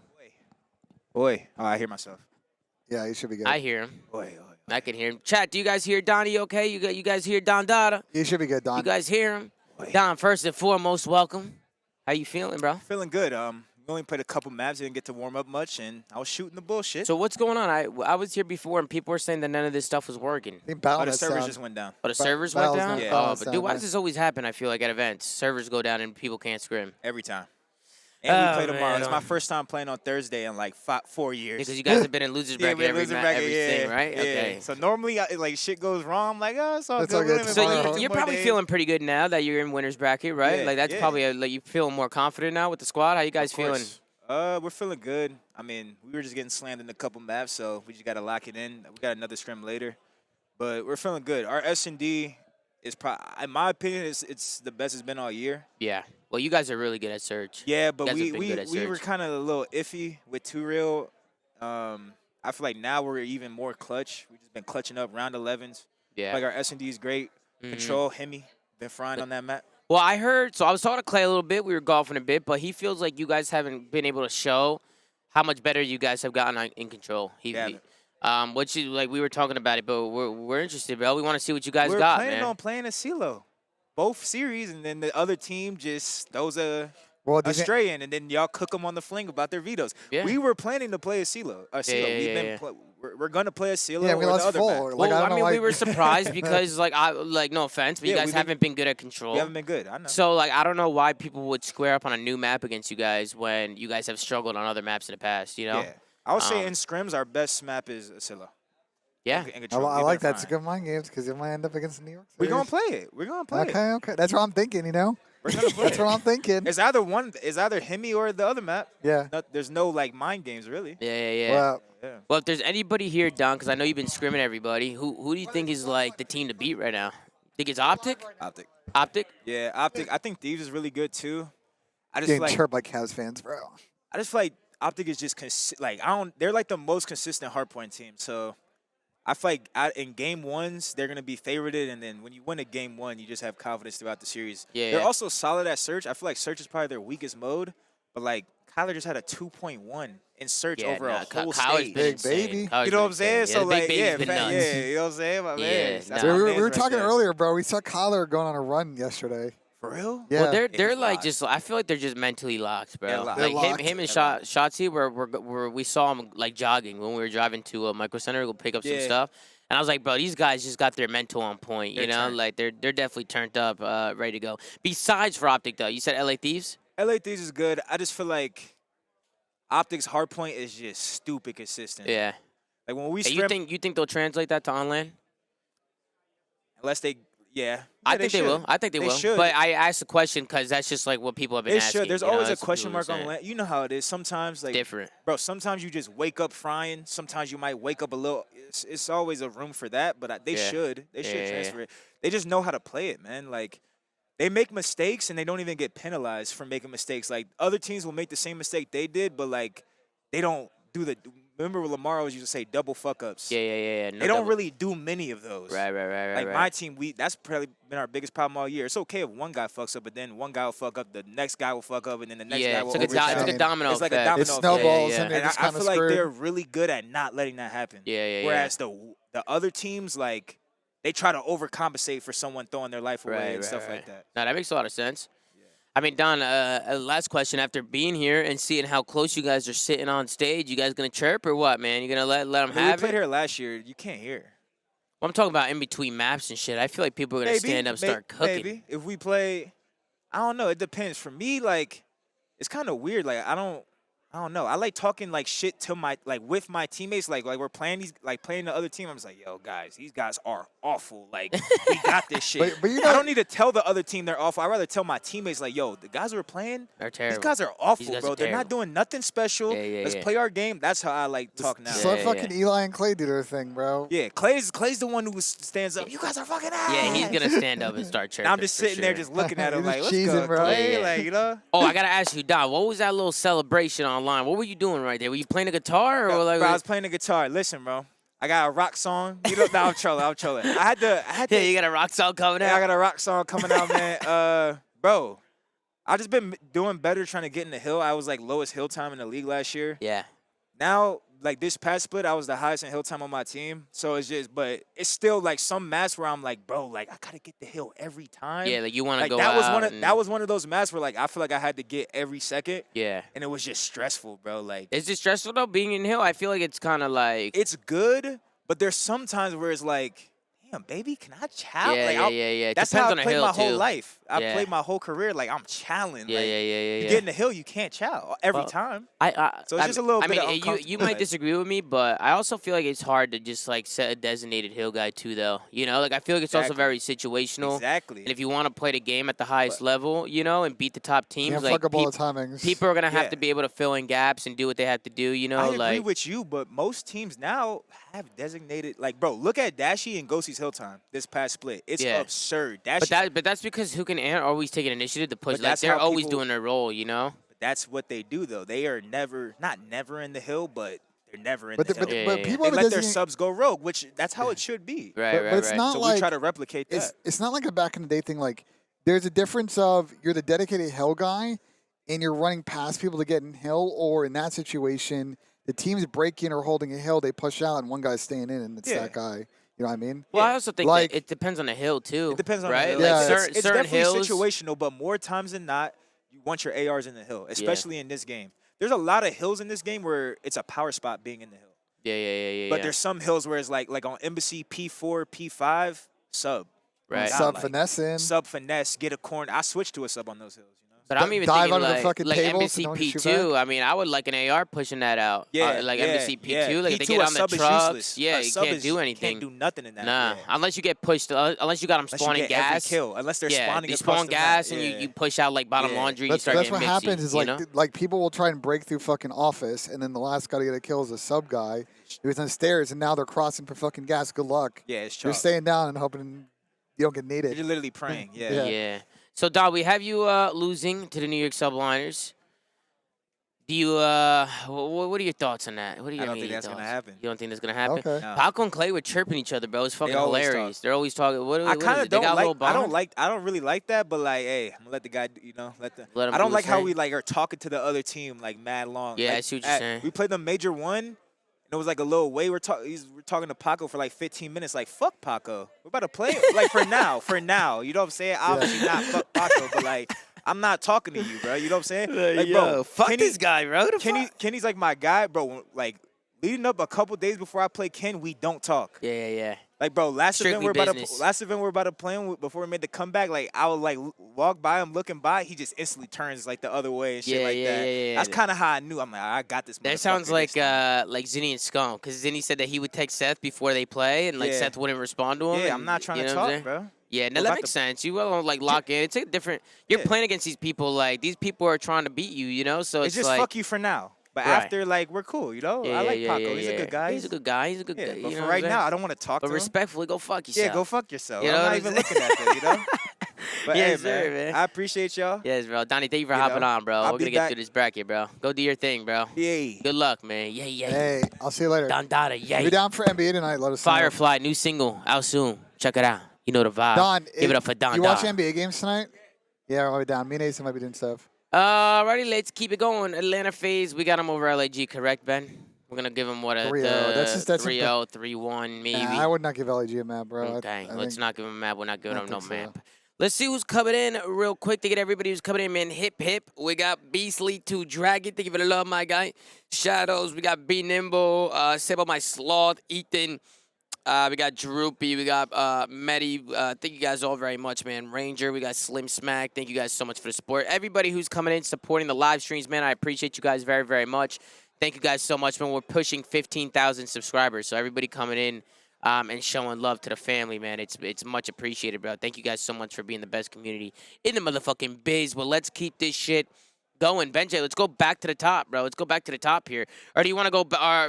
Boy, oh, I hear myself. Yeah, you should be good. I hear him. Boy. I can hear him. Chat, do you guys hear Donnie okay? You guys hear Don Dada? You should be good, Don. You guys hear him? Boy. Don, first and foremost, welcome. How you feeling, bro? Feeling good. We only played a couple maps, didn't get to warm up much, and I was shooting the bullshit. So what's going on? I was here before, and people were saying that none of this stuff was working. I think Battle the Net's servers down. just went down. But the servers went Battle's down? not- Yeah. Battle's But dude, down, why yeah. does this always happen, I feel like, at events? Servers go down and people can't scrim. Every time. And we play tomorrow. man. It's my first time playing on Thursday in like 4 years. Because you guys have been in losers bracket we're every losing bracket, everything, yeah, right? yeah. Okay. So normally, like shit goes wrong. I'm like, oh, it's all It's good. all good. We'll So Tomorrow. you're more probably days. feeling pretty good now that you're in winners bracket, right? Yeah, Like that's yeah. probably like you feeling more confident now with the squad. How you guys Of feeling? course. We're feeling good. I mean, we were just getting slammed in a couple maps, so we just got to lock it in. We got another scrim later. But we're feeling good. Our S&D is, in my opinion, it's the best it's been all year. Yeah. Well, you guys are really good at Surge. Yeah, but guys have we been good at were Surge. kind of a little iffy with 2Real. I feel like now we're even more clutch. We've just been clutching up round 11s. Yeah. Like our S&D is great. Mhm. Control, Hemi, been frying on that map. Well, I heard. So I was talking to Clay a little bit. We were golfing a bit, but he feels like you guys haven't been able to show how much better you guys have gotten in control. Which is like we were talking about it, but we're interested, bro. We want to see what you guys We're got, planning man. on playing a CeeLo, both series, and then the other team just throws a stray in, and then y'all cook them on the fling about their vetoes. Yeah. We were planning to play a CeeLo. We're gonna play a CeeLo Yeah, or we the lost other full. map. Like, Well, I I don't know mean, why- we were surprised because, no offense, but you Yeah, guys haven't been good at control. We haven't been good. I know. So, I don't know why people would square up on a new map against you guys when you guys have struggled on other maps in the past, you know? Yeah, I would say in scrims our best map is a CeeLo. Yeah. In I control. We've like been that. It's fine. good mind games because you might end up against New York. We're gonna Series. play it. We're gonna play it. Okay. That's what I'm thinking. You know, We're gonna play that's it. what I'm thinking. It's either Hemi or the other map. Yeah. There's no mind games really. Yeah. Well, Well, if there's anybody here, Don, because I know you've been scrimming everybody, who do you think is, the team to beat right now? Think it's OpTic? OpTic. OpTic? Yeah, OpTic. I think Thieves is really good too. I just getting feel like chirped by Cavs fans, bro. OpTic is just they're like the most consistent hardpoint team. So I feel like in game ones they're gonna be favorited, and then when you win a game one, you just have confidence throughout the series. Yeah. They're also solid at Search. I feel like Search is probably their weakest mode, but Kyler just had a 2.1 in Search over a whole Kyler's stage. been Big insane. baby. Kyler's You know been what I'm saying? insane. So the big baby's yeah, been nuts. yeah, you know what I'm saying? My Yeah, man. That's nah. my We man's were right talking there. earlier, bro. We saw Kyler going on a run yesterday. For real? Yeah. Well, they're He's locked. just. I feel like they're just mentally locked, bro. They're locked. They're Him locked. and They're locked. Shotzzy, we saw him jogging when we were driving to a Micro Center to go pick up some Yeah. stuff, and I was like, bro, these guys just got their mental on point. You They're know, turned. they're definitely turned up, ready to go. Besides for OpTic though, you said LA Thieves. LA Thieves is good. I just feel like OpTic's hardpoint is just stupid consistent. Yeah. Like when we Hey, scrim, you think they'll translate that to online? unless they, yeah. I Yeah, think they will. should. I think they will. should. But I asked the question because that's just what people have been They asking. should. There's you know, always a that's what question people mark were on saying. land. You know how it is. Sometimes, Different. bro, sometimes you just wake up frying. Sometimes you might wake up a little. It's always a room for that, but they Yeah. should. They should Yeah. transfer it. They just know how to play it, man. They make mistakes and they don't even get penalized for making mistakes. Other teams will make the same mistake they did, but they don't do the. Remember what Lamar always used to say, double fuck ups. Yeah. They don't really do many of those. Right. My team, that's probably been our biggest problem all year. It's okay if one guy fucks up, but then one guy will fuck up, the next guy will fuck up, and then the next guy will it's like overshine. a domino It's like a effect. domino It effect. snowballs Yeah. and they're And just I kind feel of like screwed. they're really good at not letting that happen. Yeah. Whereas the other teams, they try to overcompensate for someone throwing their life away and stuff like that. No, that makes a lot of sense. I mean, Don, last question. After being here and seeing how close you guys are sitting on stage, you guys going to chirp or what, man? You going to let them I mean, have we played it? here last year. You can't hear. Well, I'm talking about in between maps and shit. I feel like people are going to stand up and start cooking. Maybe. If we play, I don't know. It depends. For me, it's kind of weird. I don't know. I like talking shit to my with my teammates. We're playing playing the other team. I'm just like, yo, guys, these guys are awful. We got this shit. But you I know, don't need to tell the other team they're awful. I'd rather tell my teammates yo, the guys we're playing, They're these terrible. guys are awful, These guys bro. are They're not terrible. doing nothing special. Yeah. Let's play our game. That's how I like talk now. just let Yeah. fucking Eli and Clay do their thing, bro. Yeah, Clay's the one who stands up. You guys are fucking ass. Yeah, he's going to stand up and start chirping. Now I'm just for sitting there sure. just looking at him You're like, just let's cheesing, go, bro. Clay. Yeah. You know? Oh, I got to ask you, Don, what was that little celebration online? What were you doing right there? Were you playing a guitar? Or Bro, I was playing the guitar. Listen, bro. I got a rock song. No, I'm trolling. I had to. Yeah, you got a rock song coming Yeah, out? I got a rock song coming out, man. Bro, I just been doing better trying to get in the hill. I was lowest hill time in the league last year. Yeah. Now, this past split, I was the highest in hill time on my team. So it's just, but it's still some maps where I'm bro, I gotta get the hill every time. Yeah, you want to go that out. that was one of those maps where I feel like I had to get every second, Yeah. and it was just stressful, bro. Is it stressful though being in hill? I feel like it's kind of like It's good, but there's some times where it's damn, baby, can I chow? yeah. It That's depends how on I the played hill my whole too. life. I Yeah. played my whole career I'm chowing. Yeah. You get in the hill, you can't chow every Well, time. So it's just a little I bit mean, of you uncomfortable, might disagree with me, but I also feel like it's hard to just set a designated hill guy too, though. You know, I feel like it's also Exactly. very situational. Exactly. And if you want to play the game at the highest level, and beat the top teams, Can't fuck up all the timings. people are gonna have Yeah. to be able to fill in gaps and do what they have to do. You know, I agree with you, but most teams now have designated bro, look at Dashy and Ghosty's hill time this past split. It's Yeah. absurd. Dashy, But that's because Huke and Ant are always taking initiative to push. But that's They're how always people- doing their role. You know. that's what they do though. They are not never in the hill, but they're never in But the the- hill. but Yeah. people They have let their designated- subs go rogue, which that's how it should be. Right. but it's not So like we try to replicate that. it's not like a back in the day thing. there's a difference of you're the dedicated hill guy and you're running past people to get in hill, or in that situation, the team's breaking or holding a hill, they push out and one guy's staying in and it's Yeah. that guy. You know what I mean? Well, I also think Like- that it depends on the hill too. It depends on right? the hill. Like Yeah. certain It's certain definitely hills. situational, but more times than not, you want your ARs in the hill, especially in this game. There's a lot of hills in this game where it's a power spot being in the hill. Yeah. But there's some hills where it's like on Embassy P4, P5, sub. right. God, Sub like, finessing. Sub finesse, get a corner. I switched to a sub on those hills. You know? But I'm even dive thinking under the like, fucking tables Embassy and no one can shoot P2. back? I mean, I would like an AR pushing that out. Yeah, like yeah, Embassy P2. yeah. Like if they P2, get a on the sub is trucks, useless. yeah, A you sub can't is- do anything. You can't do nothing in that. Nah, yeah. unless you get pushed, unless you got them Unless you spawning get every gas. kill, unless they're Yeah, spawning they across spawn the gas map. and yeah. you push out like bottom Yeah. laundry. You That's start what getting happens mixy, is you like know? like people will try and break through fucking office, and then the last guy to get a kill is a sub guy who's on the stairs, and now they're crossing for fucking gas. Good luck. Yeah, it's You're chalk. staying down and hoping you don't get needed. You're literally praying. Yeah. Yeah. Yeah. So, Dog, we have you losing to the New York Subliners. Do you, what are your thoughts on that? What are your I don't think immediate that's gonna thoughts? happen. You don't think that's going to happen? Okay. No. Paco and Clay were chirping each other, bro. It's fucking always hilarious. talk. They're always talking. What I is kind it? of They don't got a little like. I don't bond? like. I don't really like that. But like, hey, I'm gonna let the guy. You know, let Let him I do don't his like how thing. we like are talking to the other team like mad long. Yeah, like, I see what you're saying. We played the major one. And it was like a little way. We're talking to Paco for like 15 minutes. Like fuck Paco. We're about to play. Like for now. For now. You know what I'm saying? Obviously not fuck Paco, but like I'm not talking to you, bro. You know what I'm saying? Like, bro, fuck Kenny- this guy, bro. The fuck? Kenny's like my guy, bro. Like leading up a couple days before I play Ken, we don't talk. Yeah. Like, bro, last Strictly event business. we're about to play him before we made the comeback. Like, I would like walk by him, looking by, he just instantly turns like the other way and shit like that. Yeah. That's kind of how I knew. I'm like, I got this. That sounds motherfucker like this time. Zinni and Scum, because Zinni said that he would text Seth before they play, and like Yeah. Seth wouldn't respond to him. Yeah, and, I'm not trying you to know what I'm talk, saying? bro. Yeah, no, We're that about makes to- sense. You will like lock in. It's a different. You're Yeah. playing against these people. Like these people are trying to beat you. You know, so It's it's just like fuck you for now. But Right. after, like, we're cool, you know? Yeah, I like yeah, Paco. He's a good guy. He's a good guy. He's a good Yeah, guy. but you for know right what I'm now, saying? I don't want to talk But to him. respectfully, go fuck yourself. Yeah, go fuck yourself. You know I'm what not I'm even saying? looking at that, you know? But Yes, hey, sir, man, man. I appreciate y'all. Yes, bro. Donnie, thank you for You hopping know, on, bro. I'll We're be gonna get back. through this bracket, bro. Go do your thing, bro. Yay. Good luck, man. Yeah. Hey, I'll see you later. Don If yeah. you're down for NBA tonight, let us know. Firefly, new single out soon. Check it out. You know the vibe. Don, Give it up for Don. You watch Don. NBA games tonight? Yeah, I'll be down. Me and Ace might be doing stuff. Alrighty, let's keep it going. Atlanta FaZe, we got him over LAG, correct, Ben? We're gonna give him what a 3-0. That's 3-0, 3-1, maybe. Nah, I would not give LAG a map, bro. Okay, I let's think- not give him a map. We're not giving I him no think so. map. Let's see who's coming in real quick to get everybody who's coming in, man. Hip. We got Beastly to Dragon. Thank you for the love, my guy. Shadows. We got B Nimble. Sebo My Sloth. Ethan. We got Droopy. We got Medi. Thank you guys all very much, man. Ranger. We got Slim Smack. Thank you guys so much for the support. Everybody who's coming in, supporting the live streams, man. I appreciate you guys very, very much. Thank you guys so much, man. We're pushing 15,000 subscribers. So everybody coming in and showing love to the family, man. It's much appreciated, bro. Thank you guys so much for being the best community in the motherfucking biz. Well, let's keep this shit going. Benjay, let's go back to the top, bro. Let's go back to the top here. Or do you want to go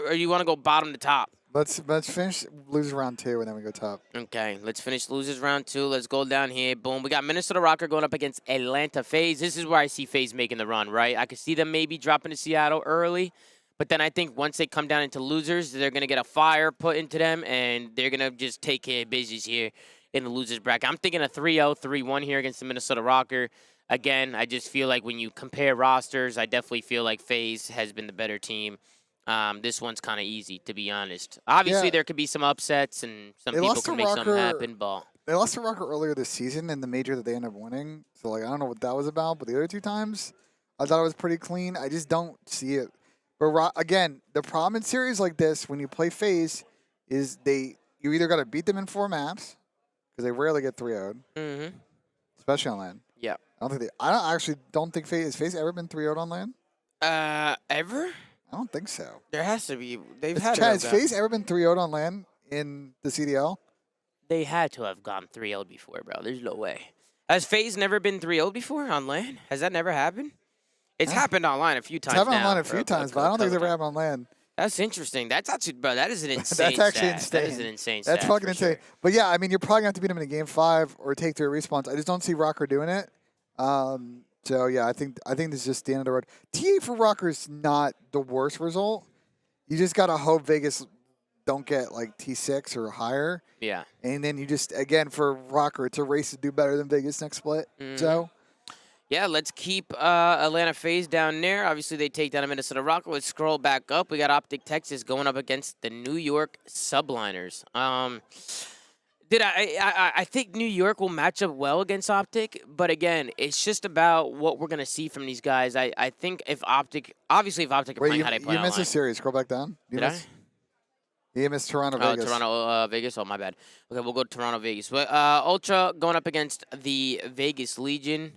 or you want to go bottom to top? Let's finish lose round 2 and then we go top. Okay, let's finish losers round 2. Let's go down here. Boom. We got Minnesota Rokkr going up against Atlanta FaZe. This is where I see FaZe making the run, right? I could see them maybe dropping to Seattle early. But then I think once they come down into losers, they're going to get a fire put into them, and they're going to just take care of business here in the losers bracket. I'm thinking a 3-0, 3-1 here against the Minnesota Rokkr. Again, I just feel like when you compare rosters, I definitely feel like FaZe has been the better team. This one's kind of easy, to be honest. Obviously, Yeah. there could be some upsets, and some They people lost can to make something Rokkr- happen, but They lost to Rokkr earlier this season in the major that they ended up winning. So, like, I don't know what that was about. But the other 2 times, I thought it was pretty clean. I just don't see it. But, again, the problem in series like this, when you play FaZe, is you either got to beat them in 4 maps, because they rarely get 3-0'd, especially on LAN. yeah. I actually don't think FaZe, has FaZe ever been 3-0'd on LAN? Ever? I don't think so. There has to be. They've Has had to has have gone- FaZe ever been 3-0'd on LAN in the CDL? They had to have gone 3-0 before, bro. There's no way. Has FaZe never been 3-0 before on LAN? Has that never happened? It's Yeah. happened online a few times It's happened now, online a bro, few times, but I don't think it's ever happened on LAN. That's interesting. That's actually, bro, that is an insane That's actually stat. That is insane. an insane That's stat, fucking for insane. sure. But yeah, I mean, you're probably gonna have to beat him in a game 5 or take 3 respawns. I just don't see Rokkr doing it. So yeah, I think this is just the end of the road. TA for Rokkr is not the worst result. You just gotta hope Vegas don't get like T6 or higher. Yeah. And then you just, again, for Rokkr, it's a race to do better than Vegas next split. So, yeah, let's keep Atlanta FaZe down there. Obviously, they take down a Minnesota Rokkr. Let's scroll back up. We got OpTic Texas going up against the New York Subliners. I think New York will match up well against OpTic, but again, it's just about what we're gonna see from these guys. I think if OpTic are playing how they play you missed online. a series. Scroll back down. You missed Toronto, Vegas. Toronto, Vegas. Oh, my bad. Okay, we'll go to Toronto, Vegas. But Ultra going up against the Vegas Legion.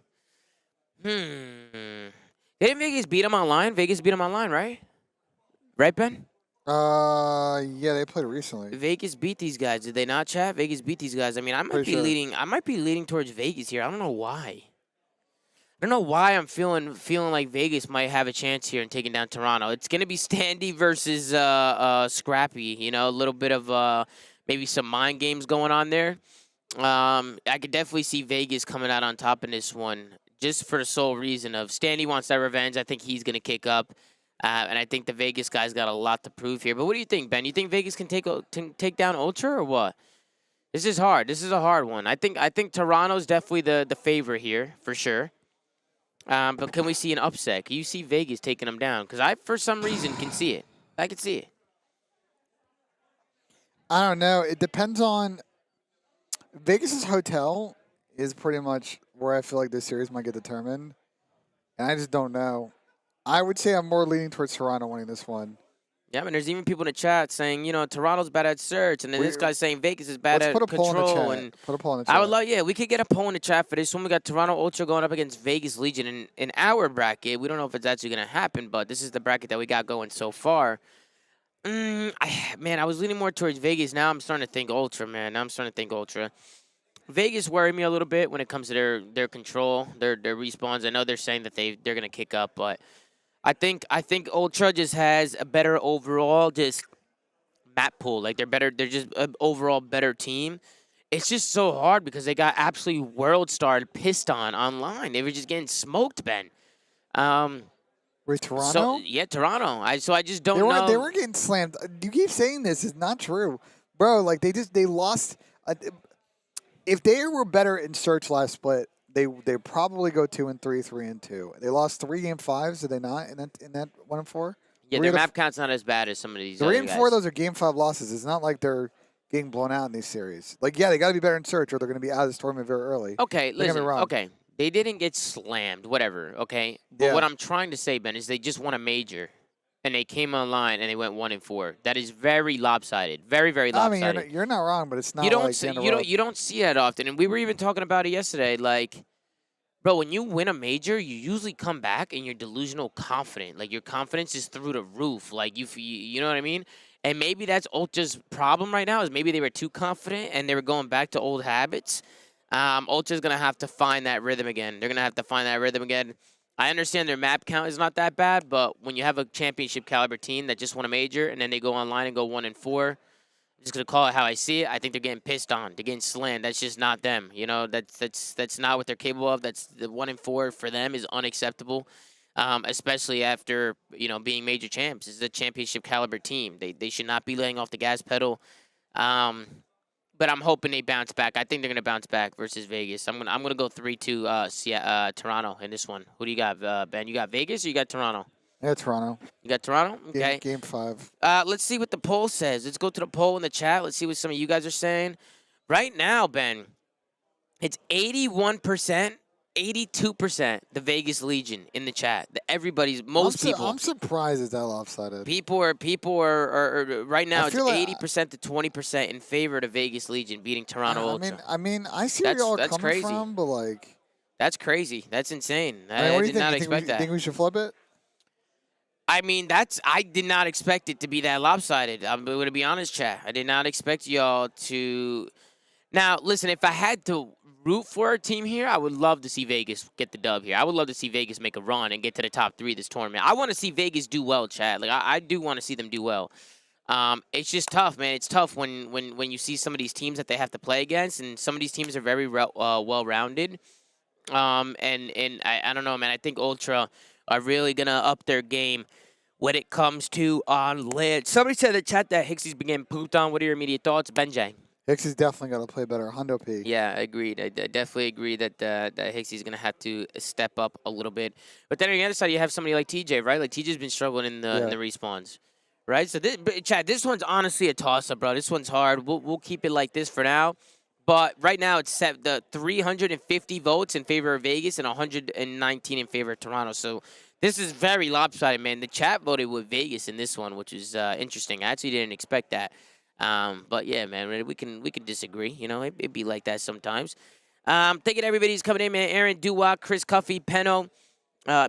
Didn't Vegas beat them online? Vegas beat them online, right? Right, Ben? Yeah, they played recently. Vegas beat these guys. Did they not, chat? Vegas beat these guys. I mean, I might Pretty be sure. leading. I might be leading towards Vegas here. I don't know why. I don't know why I'm feeling like Vegas might have a chance here in taking down Toronto. It's gonna be Standy versus Scrappy. You know, a little bit of maybe some mind games going on there. I could definitely see Vegas coming out on top in this one, just for the sole reason of Standy wants that revenge. I think he's gonna kick up, and I think the Vegas guy's got a lot to prove here. But what do you think, Ben? You think Vegas can take down Ultra or what? This is hard. This is a hard one. I think Toronto's definitely the favorite here for sure. But can we see an upset? Can you see Vegas taking them down? Because I, for some reason, can see it. I can see it. I don't know. It depends on Vegas's hotel is pretty much where I feel like this series might get determined, and I just don't know. I would say I'm more leaning towards Toronto winning this one. Yeah, I mean, there's even people in the chat saying, you know, Toronto's bad at search, and then this guy's saying Vegas is bad Let's at put a poll in the control. chat. And Put a poll in the chat. I would love, yeah, we could get a poll in the chat for this one. We got Toronto Ultra going up against Vegas Legion in our bracket. We don't know if it's actually going to happen, but this is the bracket that we got going so far. Man, I was leaning more towards Vegas. Now I'm starting to think Ultra, man. Now I'm starting to think Ultra. Vegas worry me a little bit when it comes to their control, their respawns. I know they're saying that they're going to kick up, but I think Ultra just has a better overall just map pool. Like they're better. They're just an overall better team. It's just so hard because they got absolutely world starred pissed on online. They were just getting smoked, Ben. Wait, Toronto? So, yeah, Toronto. I just don't know. They were getting slammed. You keep saying this is not true, bro. Like they lost. If they were better in search last split, they probably go 2-3, 3-2. They lost 3 Game 5s, did they not? In that 1-4. Yeah, their map count's not as bad as some of these. 3 other and guys. 4, those are Game 5 losses. It's not like they're getting blown out in these series. Like, yeah, they got to be better in search, or they're going to be out of this tournament very early. Okay, Don't get me listen. wrong. Okay, they didn't get slammed. Whatever. Okay, but Yeah. what I'm trying to say, Ben, is they just won a major, and they came online and they went 1-4. That is very lopsided. Very, very I lopsided. mean, you're not wrong, but it's not. You don't like see, the end of you the don't you don't see that often, and we were even talking about it yesterday. Like, bro, when you win a major, you usually come back and you're delusional confident. Like your confidence is through the roof. Like you know what I mean? And maybe that's Ultra's problem right now is maybe they were too confident and they were going back to old habits. Ultra's gonna have to find that rhythm again. They're gonna have to find that rhythm again. I understand their map count is not that bad, but when you have a championship caliber team that just won a major and then they go online and go 1-4, I'm just gonna call it how I see it. I think they're getting pissed on. They're getting slammed. That's just not them. You know, that's not what they're capable of. That's the 1-4 for them is unacceptable, especially after being major champs. This is a championship caliber team. They should not be laying off the gas pedal. But I'm hoping they bounce back. I think they're gonna bounce back versus Vegas. I'm gonna go 3-2 Toronto in this one. Who do you got, Ben? You got Vegas or you got Toronto? Yeah, Toronto. You got Toronto? Okay. Game 5. Let's see what the poll says. Let's go to the poll in the chat. Let's see what some of you guys are saying. Right now, Ben, it's 81%, 82% the Vegas Legion in the chat. Most people. I'm surprised it's that lopsided. People are right now. I It's feel like- 80% to 20% in favor of the Vegas Legion beating Toronto Ultra. I mean, I see where That's- y'all are that's coming crazy. from, but like, That's crazy. That's insane. I mean, I what do did you think? not You think expect that. Think we should flip it? I mean, I did not expect it to be that lopsided. I'm going to be honest, chat. I did not expect y'all to. Now, listen, if I had to root for a team here, I would love to see Vegas get the dub here. I would love to see Vegas make a run and get to the top 3 this tournament. I want to see Vegas do well, chat. Like I do want to see them do well. It's just tough, man. It's tough when you see some of these teams that they have to play against, and some of these teams are very well-rounded. And I don't know, man. I think Ultra are really gonna up their game when it comes to on lid. Somebody said in the chat that Hicksy's been getting pooped on. What are your immediate thoughts, Benjay? Hicksy's definitely got to play better. Hundo P. Yeah, I agreed. I definitely agree that that Hicksy's gonna have to step up a little bit. But then on the other side, you have somebody like TJ, right? Like TJ's been struggling in the respawns, right? So this, Chad, this one's honestly a toss up, bro. This one's hard. We'll keep it like this for now. But right now, it's set the 350 votes in favor of Vegas and 119 in favor of Toronto. So this is very lopsided, man. The chat voted with Vegas in this one, which is interesting. I actually didn't expect that. But yeah, man, we can disagree. You know, it be like that sometimes. Thanking everybody's coming in, man. Aaron Duwak, Chris Cuffy, Penno,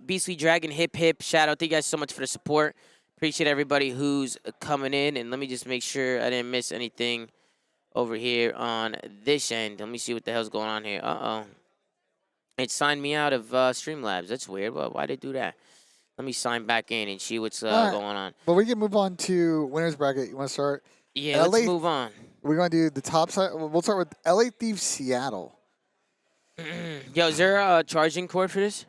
Beastly Dragon, Hip Hip. Shout out. Thank you guys so much for the support. Appreciate everybody who's coming in. And let me just make sure I didn't miss anything over here on this end. Let me see what the hell's going on here. It signed me out of Streamlabs. That's weird. Well, why'd it do that? Let me sign back in and see what's going on. But we can move on to winners bracket. You want to start? Yeah, let's move on. We're going to do the top side. We'll start with LA Thieves Seattle. Yo, is there a charging cord for this?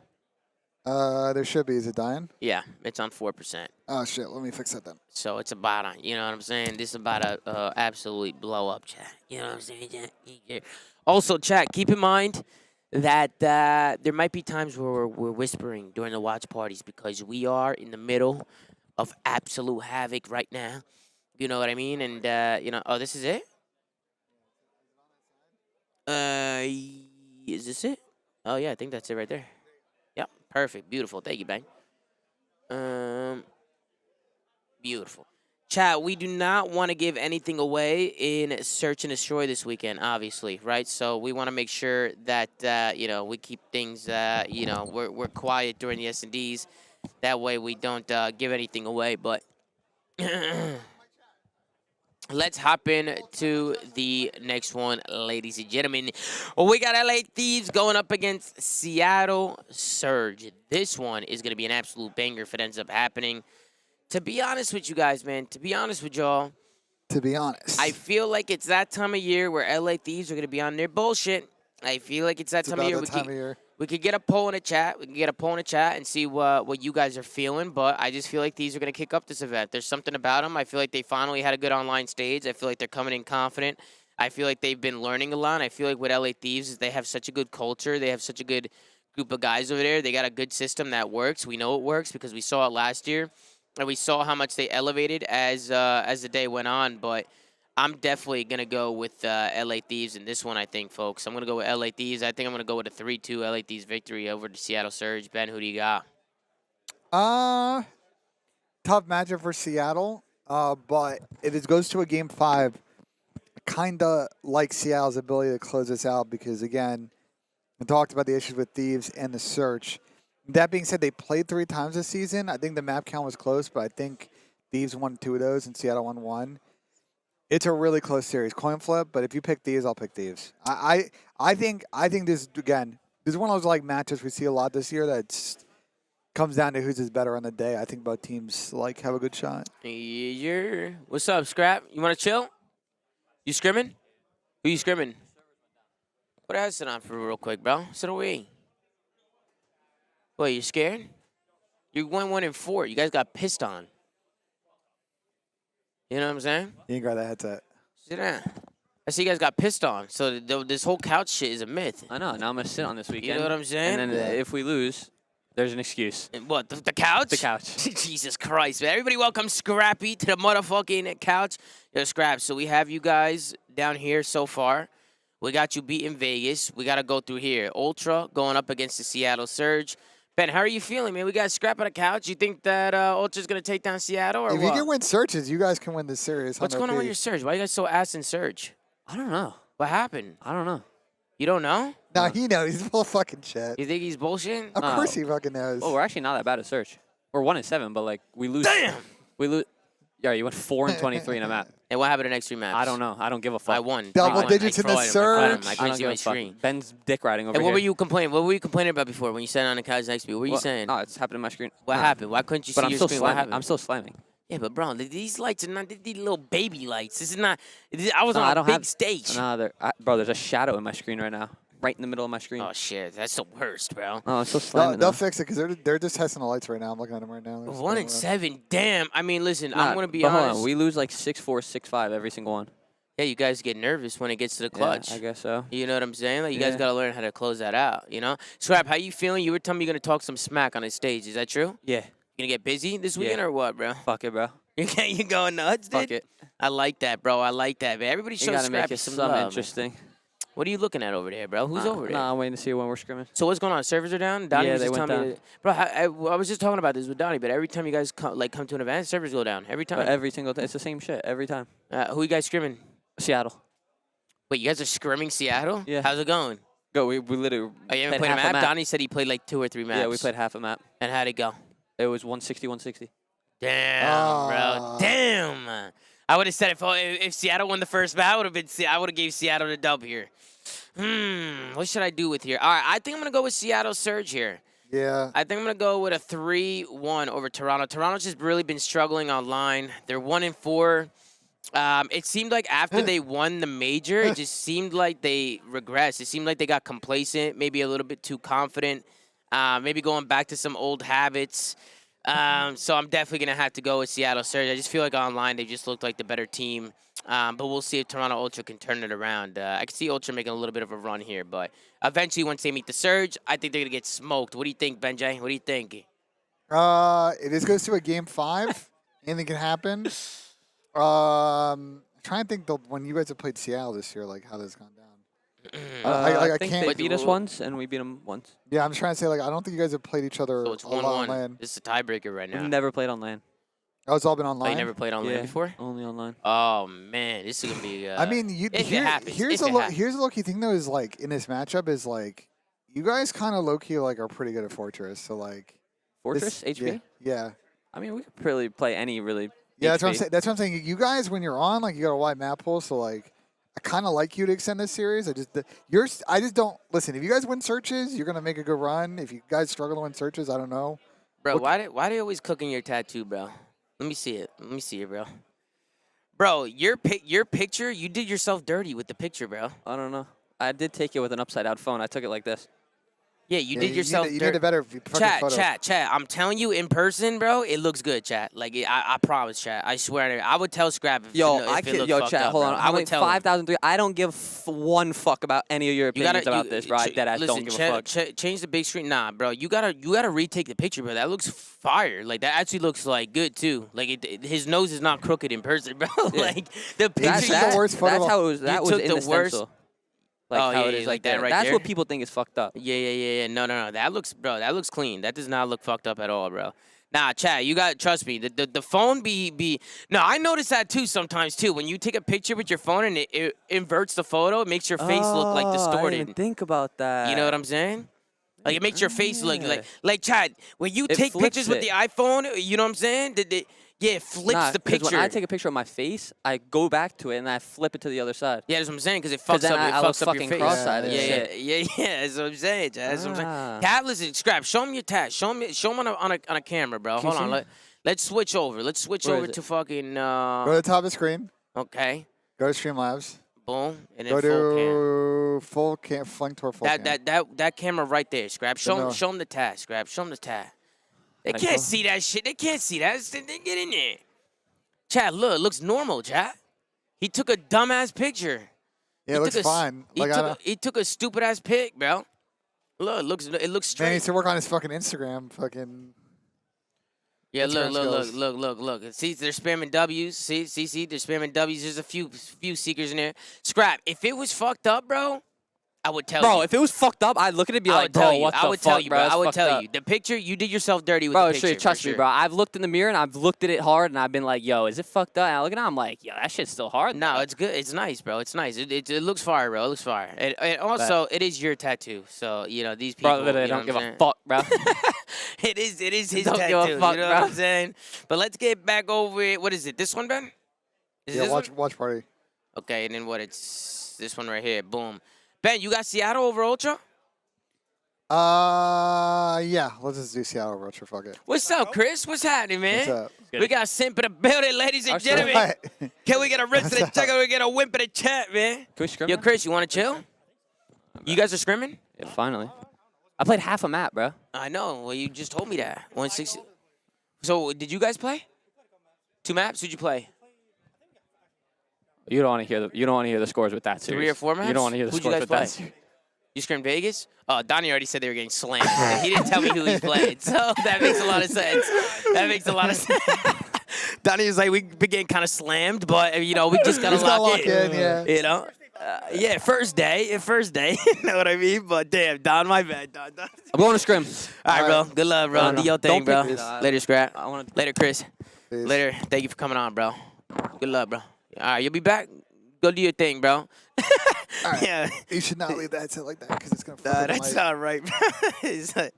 There should be. Is it dying? Yeah, it's on 4%. Oh, shit. Let me fix that then. So it's about to, you know what I'm saying? This is about to absolutely blow up, chat. You know what I'm saying, chat? Yeah. Also, chat, keep in mind that there might be times where we're whispering during the watch parties because we are in the middle of absolute havoc right now. You know what I mean? And, you know, oh, this is it? Is this it? Oh, yeah, I think that's it right there. Yep, perfect. Beautiful. Thank you, Bang. Beautiful. Chat, we do not want to give anything away in Search and Destroy this weekend, obviously, right? So we want to make sure that, you know, we keep things, you know, we're quiet during the S&Ds. That way we don't give anything away, but... Let's hop in to the next one, ladies and gentlemen. We got LA Thieves going up against Seattle Surge. This one is going to be an absolute banger if it ends up happening. To be honest with you guys, man, to be honest with y'all. To be honest. I feel like it's that time of year where LA Thieves are going to be on their bullshit. I feel like it's that time of year. We could get a poll in the chat. We can get a poll in the chat and see what you guys are feeling. But I just feel like these are going to kick up this event. There's something about them. I feel like they finally had a good online stage. I feel like they're coming in confident. I feel like they've been learning a lot. I feel like with LA Thieves is they have such a good culture. They have such a good group of guys over there. They got a good system that works. We know it works because we saw it last year. And we saw how much they elevated as the day went on. But I'm definitely going to go with LA Thieves in this one, I think, folks. I'm going to go with LA Thieves. I think I'm going to go with a 3-2 LA Thieves victory over the Seattle Surge. Ben, who do you got? Tough matchup for Seattle. But if it goes to a Game 5, I kind of like Seattle's ability to close this out because, again, we talked about the issues with Thieves and the Surge. That being said, they played 3 times this season. I think the map count was close, but I think Thieves won 2 of those and Seattle won 1. It's a really close series, coin flip. But if you pick Thieves, I'll pick Thieves. I think this again. This is one of those like matches we see a lot this year that comes down to who's is better on the day. I think both teams like have a good shot. Yeah. What's up, Scrap? You want to chill? You scrimming? Who you scrimming? What else sit on for real quick, bro? Sit away. What, you scared? You're 1-1-4. You guys got pissed on. You know what I'm saying? You can grab that headset. Sit down. I see you guys got pissed on. So this whole couch shit is a myth. I know. Now I'm going to sit on this weekend. You know what I'm saying? And then if we lose, there's an excuse. And what, the couch? The couch. Jesus Christ, man. Everybody welcome Scrappy to the motherfucking couch. Yo, Scrap, so we have you guys down here so far. We got you beating Vegas. We got to go through here. Ultra going up against the Seattle Surge. Ben, how are you feeling, man? We got Scrap on the couch. You think that Ultra's going to take down Seattle or if what? If you can win searches, you guys can win this series. What's going on with your Surge? Why are you guys so ass in Surge? I don't know. What happened? I don't know. You don't know? No, he knows. He's full of fucking shit. You think he's bullshitting? Of course he fucking knows. Well, we're actually not that bad at Search. We're 1-7, but like we lose. Damn! We lose. Yeah, you went 4-23 in a map. And what happened the next 3 maps? I don't know. I don't give a fuck. I won. Double I won. digits in the Surge. I I couldn't don't see give my a fuck. screen. Ben's dick riding over And here. what were you complaining? What were you complaining about before when you sat on the couch next to me? What were you saying? No, it's happened on my screen. What happened? Why couldn't you But see I'm your still screen? What slamming. happened? I'm still slamming. Yeah, but bro, these lights are not these little baby lights. This is not. I was No, on I a don't big have- stage. No, bro, there's a shadow in my screen right now. right in the middle of my screen. Oh shit, that's the worst, bro. Oh, it's so slamming. They'll fix it because they're just testing the lights right now. I'm looking at them right now. They're just 1 going and around. 7. Damn. I mean, listen, I'm gonna be but honest. Hold on, we lose like 6-4, 6-5 every single one. Yeah, you guys get nervous when it gets to the clutch. Yeah, I guess so. You know what I'm saying? Like, you guys Yeah. gotta learn how to close that out. You know. Scrap, how you feeling? You were telling me you're gonna talk some smack on the stage. Is that true? Yeah. You gonna get busy this Yeah. weekend or what, bro? Fuck it, bro. You going nuts, dude? Fuck it. I like that, bro. I like that, man. Everybody You show gotta make Scrappy it some something love. Man. interesting. What are you looking at over there, bro? Who's over there? Nah, I'm waiting to see when we're scrimming. So what's going on? Servers are down. Donny Yeah, was they just went telling me, down. bro. I was just talking about this with Donny, but every time you guys come to an event, servers go down every time. But every single time, it's the same shit every time. Who you guys scrimming? Seattle. Wait, you guys are scrimming Seattle? Yeah. How's it going? Go. We literally. Oh, you haven't played played a half map? Donny said he played like 2 or 3 maps. Yeah, we played half a map. And how'd it go? It was 160, 160. Damn, bro. Damn. I would have said if Seattle won the first map, I would have gave Seattle the dub here. What should I do with here? All right, I think I'm gonna go with Seattle Surge here. Yeah. I think I'm gonna go with a 3-1 over Toronto. Toronto's just really been struggling online. They're 1 and 4. It seemed like after they won the major, it just seemed like they regressed. It seemed like they got complacent, maybe a little bit too confident, maybe going back to some old habits. So I'm definitely going to have to go with Seattle Surge. I just feel like online they just looked like the better team. But we'll see if Toronto Ultra can turn it around. I can see Ultra making a little bit of a run here. But eventually, once they meet the Surge, I think they're going to get smoked. What do you think, Benjay? What do you think? It goes to a game 5. Anything can happen. I'm trying to think when you guys have played Seattle this year, like how this has gone down. I think can't. they beat us once, and we beat them once. Yeah, I'm trying to say like I don't think you guys have played each other So it's a lot on 1-1. LAN. This is a tiebreaker right now. We've never played on LAN. Oh, it's all been Oh, online. you never played on LAN Yeah, before? only online. Oh, man. This is going to be... I mean, if it happens. here's if it happens. here's a low-key thing though is like in this matchup is like you guys kind of low-key like are pretty good at Fortress. So like Fortress, this- HP? Yeah. I mean, we could really play any really. Yeah, that's what I'm HP. saying. That's what I'm saying. You guys, when you're on, like you got a wide map pool, so like I kind of like you to extend this series. I just don't listen. If you guys win searches, you're gonna make a good run. If you guys struggle to win searches, I don't know. Bro, why they always cooking your tattoo, bro? Let me see it. Let me see it, bro. Bro, your picture, you did yourself dirty with the picture, bro. I don't know. I did take it with an upside-down phone. I took it like this. Yeah, you did yourself You need dirty. a better fucking photo. Chat. I'm telling you, in person, bro, it looks good, chat. Like, I promise, chat. I swear. I would tell Scrap if Yo, it, I if it can. looked Yo, fucked chat. up, Hold bro. on. I I would went tell him. 5,003. I don't give one fuck about any of your You gotta opinions about this, bro. I deadass listen, don't give a fuck. Change the big screen. Nah, bro. You gotta retake the picture, bro. That looks fire. Like that actually looks like good too. Like his nose is not crooked in person, bro. Yeah. Like the That's picture. the worst photo That's of- how it was. That was took in the the worst- stencil. Like Oh, how yeah, it is like like that that. right That's there? what people think is fucked up. Yeah. No. That looks clean. That does not look fucked up at all, bro. Nah, chat, you got trust me. The phone be no, I notice that too sometimes too. When you take a picture with your phone and it inverts the photo, it makes your face look like I distorted. didn't even think about that. You know what I'm saying? Like it makes your face look like chat. When you It take flips pictures with it. the iPhone, you know what I'm saying? Yeah, it flips Nah, the 'cause picture. when I take a picture of my face, I go back to it and I flip it to the other side. Yeah, that's what I'm saying, because it 'Cause fucks then up. I It look fucks up your fucking face. cross-eyed and Yeah. That's what I'm saying. Chad. That's what I'm saying. Ah. Tab, listen, Scrap. Show him your tat. Show him on a camera, bro. Can you Hold on. see? Let's switch over. Let's switch Where over is it? to fucking. Go to the top of the screen. Okay. Go to Streamlabs. Boom. And then Go full cam. to full cam. Flank toward full cam. That camera right there, Scrap. Show No. him the tat, Scrap. Show him the tat. They Like can't what? see that shit. They can't see that. They get in there. Chad, look, it looks normal, Chad. He took a dumbass picture. Yeah, it looks fine. He took a stupid ass pic, bro. Look, it looks Man straight. needs to work on his fucking Instagram. Fucking. Yeah, Instagram look. See, they're spamming W's. See, they're spamming W's. There's a few seekers in there. Scrap. If it was fucked up, bro, I would tell you. Bro, if it was fucked up, I'd look at it and be I like, would tell bro, you. what the I would fuck, tell you, bro? bro. That's I would fucked tell up. you. The picture, you did yourself dirty with Bro, the picture. trust me, bro. I've looked in the mirror and I've looked at it hard and I've been like, yo, is it fucked up? And I look at it, I'm like, yo, that shit's still hard. No, bro. it's good. It's nice, bro. It's nice. It looks fire, bro. It looks fire. And also, it is your tattoo. So, you know, these people. Bro, literally, you know don't give what a I'm fuck, bro. saying? It is his Don't tattoo. give a fuck, you know bro. what I'm saying? But let's get back over it. What is it? This one, Ben? Is it Yeah, this one? watch party. Okay, and then what? It's this one right here. Boom. Ben, you got Seattle over Ultra? Yeah. Let's just do Seattle Roach. Fuck it. What's up, Chris? What's happening, man? What's up? We got Simp in the building, ladies and Our gentlemen. Can we get a rinse in the check or we get a wimp in the chat, man? Can we scrim? Yo, Chris, you want to chill? You guys are scrimming? Yeah, finally. I played half a map, bro. I know. Well, you just told me that. 160. So did you guys play? 2 maps? Who'd you play? You don't want to hear the scores with that series. 3 or 4 maps? You don't want to hear the Who'd you scores guys with play? that series. You scrimmed Vegas? Oh, Donny already said they were getting slammed. He didn't tell me who he's playing, so that makes a lot of sense. That makes a lot of sense. Donny was like, we've been getting kind of slammed, but, you know, we just got to lock in. Yeah. You know? Yeah, first day. You know what I mean? But damn, Don, my bad. Don. I'm going to scrim. All right, bro. Good luck, bro. No. Do your thing, Don't bro. pick this. Later, Scrap. I wanna- Later, Chris. Peace. Later. Thank you for coming on, bro. Good luck, bro. All right, you'll be back. Go do your thing, bro. All right. Yeah. You should not leave the headset like that because it's gonna. Nah, that's all right, bro. It's like,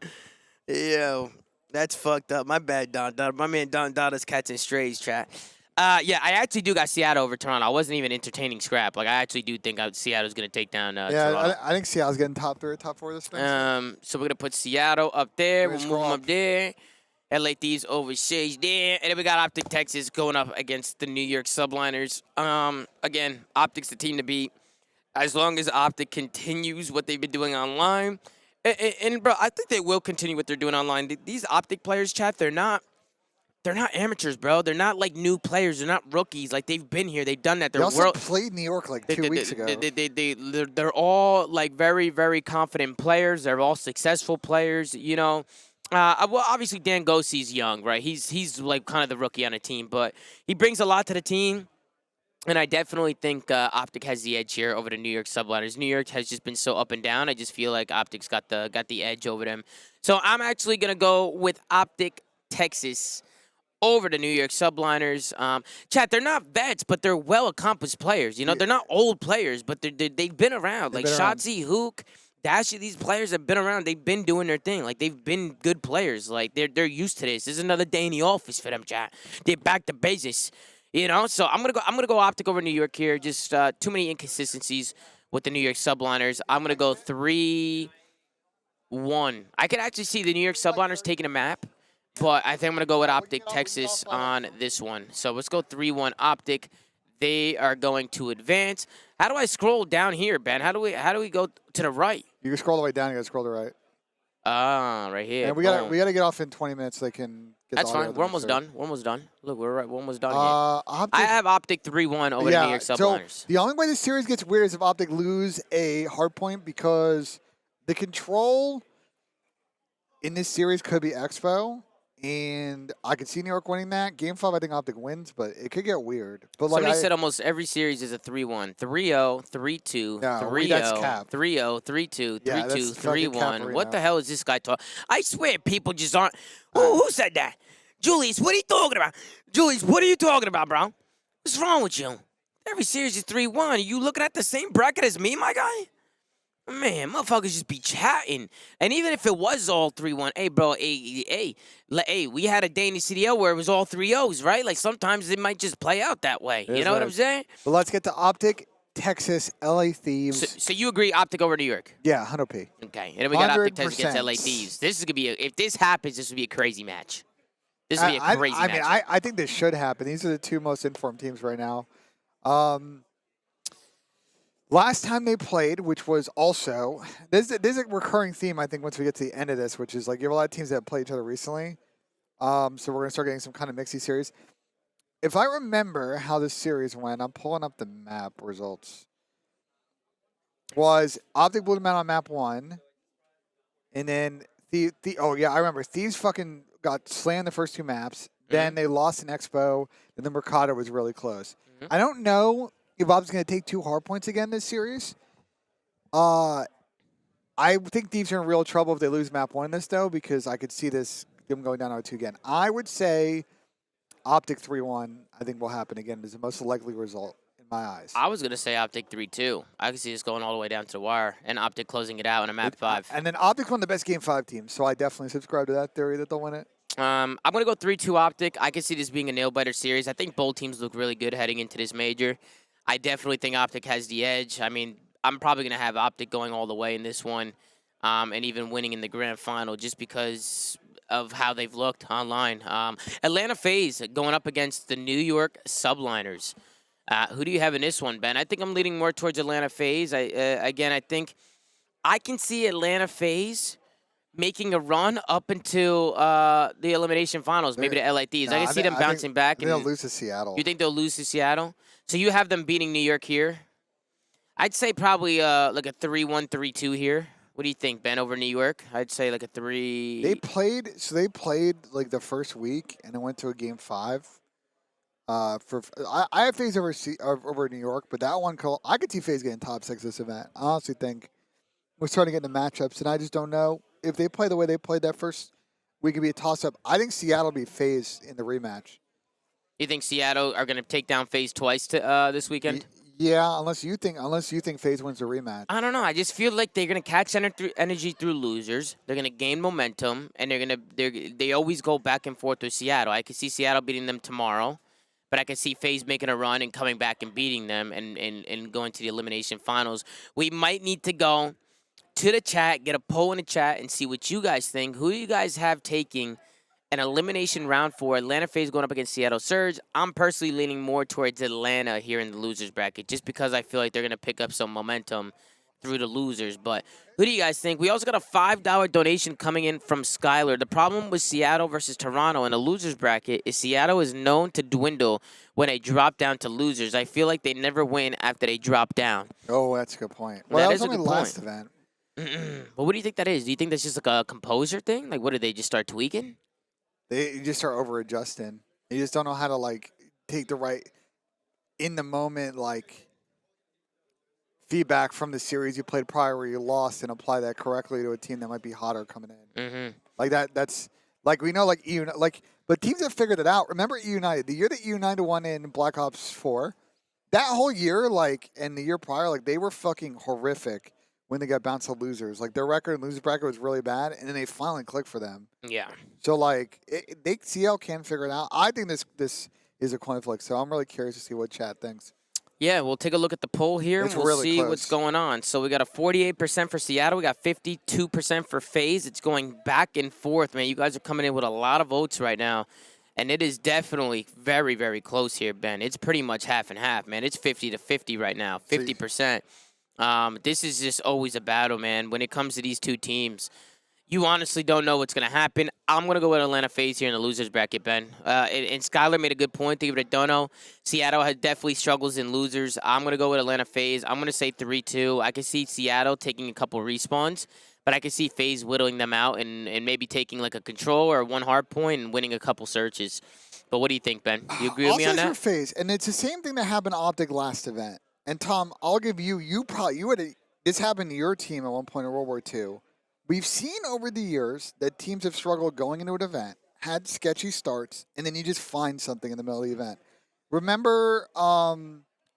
yo, that's fucked up. My bad, Don. My man Don is cats and strays, chat. Yeah, I actually do got Seattle over Toronto. I wasn't even entertaining Scrap. Like, I actually do think Seattle's going to take down Toronto. I think Seattle's getting top 3 or top 4 this thing. So we're going to put Seattle up there. Where's We'll move them Rob? up there. LA Thieves over Shades there. And then we got OpTic Texas going up against the New York Subliners. Again, OpTic's the team to beat. As long as OpTic continues what they've been doing online. And bro, I think they will continue what they're doing online. These OpTic players, chat, they're not amateurs, bro. They're not like new players. They're not rookies. Like, they've been here. They've done that. They They're also played New York like 2 weeks ago. They're all like very, very confident players. They're all successful players, you know. Well, obviously Dan Ghosty's young, right? He's like kind of the rookie on the team, but he brings a lot to the team. And I definitely think OpTic has the edge here over the New York Subliners. New York has just been so up and down. I just feel like OpTic's got the edge over them. So I'm actually gonna go with OpTic Texas over the New York Subliners. Chat, they're not vets, but they're well-accomplished players. You know, they're not old players, but they've been around. Like Shotzzy, Huke, Dashy, these players have been around. They've been doing their thing. Like, they've been good players. Like, they're used to this. This is another day in the office for them, chat. They're back to basics. You know, so I'm gonna go OpTic over New York here. Just too many inconsistencies with the New York Subliners. I'm gonna go 3-1. I could actually see the New York Subliners taking a map, but I think I'm gonna go with OpTic Texas on this one. So let's go 3-1 OpTic. They are going to advance. How do I scroll down here, Ben? How do we go to the right? You can scroll the way down. You gotta scroll to the right. Right here. And we gotta get off in 20 minutes so they can get That's the audio fine. We're almost necessary. done. We're almost done. Look, we're right. We're almost done here. OpTic, I have OpTic 3-1 over the New York Subliners. So the only way this series gets weird is if OpTic lose a hard point because the control in this series could be Expo, and I could see New York winning that. Game 5, I think OpTic wins, but it could get weird. But like Somebody said almost every series is a 3-1. 3-0, 3-2, No, 3-0, that's cap. 3-0, 3-2, Yeah, 3-2, that's fucking 3-1. Caparino. What the hell is this guy talking? I swear people just aren't. Who said that? Julius, what are you talking about? Julius, what are you talking about, bro? What's wrong with you? Every series is 3-1. Are you looking at the same bracket as me, my guy? Man, motherfuckers just be chatting. And even if it was all 3-1, hey, bro, hey, we had a day in the CDL where it was all 3-0s, right? Like, sometimes it might just play out that way. You know what I'm saying? But let's get to OpTic, Texas, LA Thieves. So you agree OpTic over New York? Yeah, 100p. Okay. And then we got OpTic 100%. Texas against LA Thieves. This is going to be, if this happens, this would be a crazy match. This would be a crazy match. I mean, I think this should happen. These are the two most informed teams right now. Last time they played, which was also this is a recurring theme, I think, once we get to the end of this, which is like you have a lot of teams that have played each other recently. So we're gonna start getting some kind of mixy series. If I remember how this series went, I'm pulling up the map results. Was OpTic blew them out on map 1, and then oh yeah, I remember Thieves fucking got slammed the first 2 maps. Then they lost in Expo, and the Mercado was really close. I don't know if OpTic's going to take 2 hard points again this series. I think Thieves are in real trouble if they lose map 1 in this, though, because I could see them going down 0-2 again. I would say OpTic 3-1, I think, will happen again. Is the most likely result in my eyes. I was going to say OpTic 3-2. I could see this going all the way down to the wire and OpTic closing it out in a map 5. And then OpTic's one of the best Game 5 teams, so I definitely subscribe to that theory that they'll win it. I'm going to go 3-2 OpTic. I can see this being a nail-biter series. I think both teams look really good heading into this major. I definitely think OpTic has the edge. I mean, I'm probably going to have OpTic going all the way in this one and even winning in the grand final just because of how they've looked online. Atlanta FaZe going up against the New York Subliners. Who do you have in this one, Ben? I think I'm leaning more towards Atlanta FaZe. Again, I think I can see Atlanta FaZe making a run up until the elimination finals, maybe the LA Thieves. I can see them bouncing back. I think they'll And lose to Seattle. you think they'll lose to Seattle? So you have them beating New York here? I'd say probably like a 3-1, 3-2 here. What do you think, Ben, over New York? I'd say like a 3. They played like the first week, and it went to a game 5. I have FaZe over New York, but that one call I could see FaZe getting top 6 this event. I honestly think we're starting to get into matchups, and I just don't know if they play the way they played that first week. Could be a toss up. I think Seattle will be FaZe in the rematch. You think Seattle are going to take down FaZe twice to this weekend? Yeah, unless you think FaZe wins the rematch. I don't know. I just feel like they're gonna catch energy through losers. They're gonna gain momentum, and they always go back and forth with Seattle. I could see Seattle beating them tomorrow, but I could see FaZe making a run and coming back and beating them and going to the elimination finals. We might need to go to the chat, get a poll in the chat, and see what you guys think. Who do you guys have taking an elimination round for Atlanta FaZe going up against Seattle Surge? I'm personally leaning more towards Atlanta here in the losers bracket, just because I feel like they're going to pick up some momentum through the losers. But who do you guys think? We also got a $5 donation coming in from Skylar. The problem with Seattle versus Toronto in the losers bracket is Seattle is known to dwindle when they drop down to losers. I feel like they never win after they drop down. Oh, that's a good point. Well, that was only last event. But what do you think that is? Do you think that's just like a composer thing? Like, what, did they just start tweaking? You just start over adjusting. You just don't know how to like take the right in the moment like feedback from the series you played prior where you lost and apply that correctly to a team that might be hotter coming in. Mm-hmm. Like that's like we know like but teams have figured it out. Remember EU United, the year that EU United won in Black Ops 4, that whole year and the year prior, like they were fucking horrific when they got bounced to losers. Like their record in losers bracket was really bad, and then they finally clicked for them. Yeah. So like CL can figure it out. I think this is a coin flip, so I'm really curious to see what chat thinks. Yeah, we'll take a look at the poll here, and we'll really see close. what's going on. So we got a 48% for Seattle. We got 52% for FaZe. It's going back and forth, man. You guys are coming in with a lot of votes right now, and it is definitely very, very close here, Ben. It's pretty much half and half, man. It's 50-50 right now, 50%. This is just always a battle, man. When it comes to these two teams, you honestly don't know what's going to happen. I'm going to go with Atlanta FaZe here in the losers bracket, Ben. And Skylar made a good point. Think of it, don't know. Seattle has definitely struggles in losers. I'm going to go with Atlanta FaZe. I'm going to say 3-2. I can see Seattle taking a couple respawns, but I can see FaZe whittling them out and maybe taking like a control or one hard point and winning a couple searches. But what do you think, Ben? Do you agree with me on that? For FaZe, and it's the same thing that happened to OpTic last event. And Tom, I'll give you this happened to your team at one point in World War II. We've seen over the years that teams have struggled going into an event, had sketchy starts, and then you just find something in the middle of the event. Remember,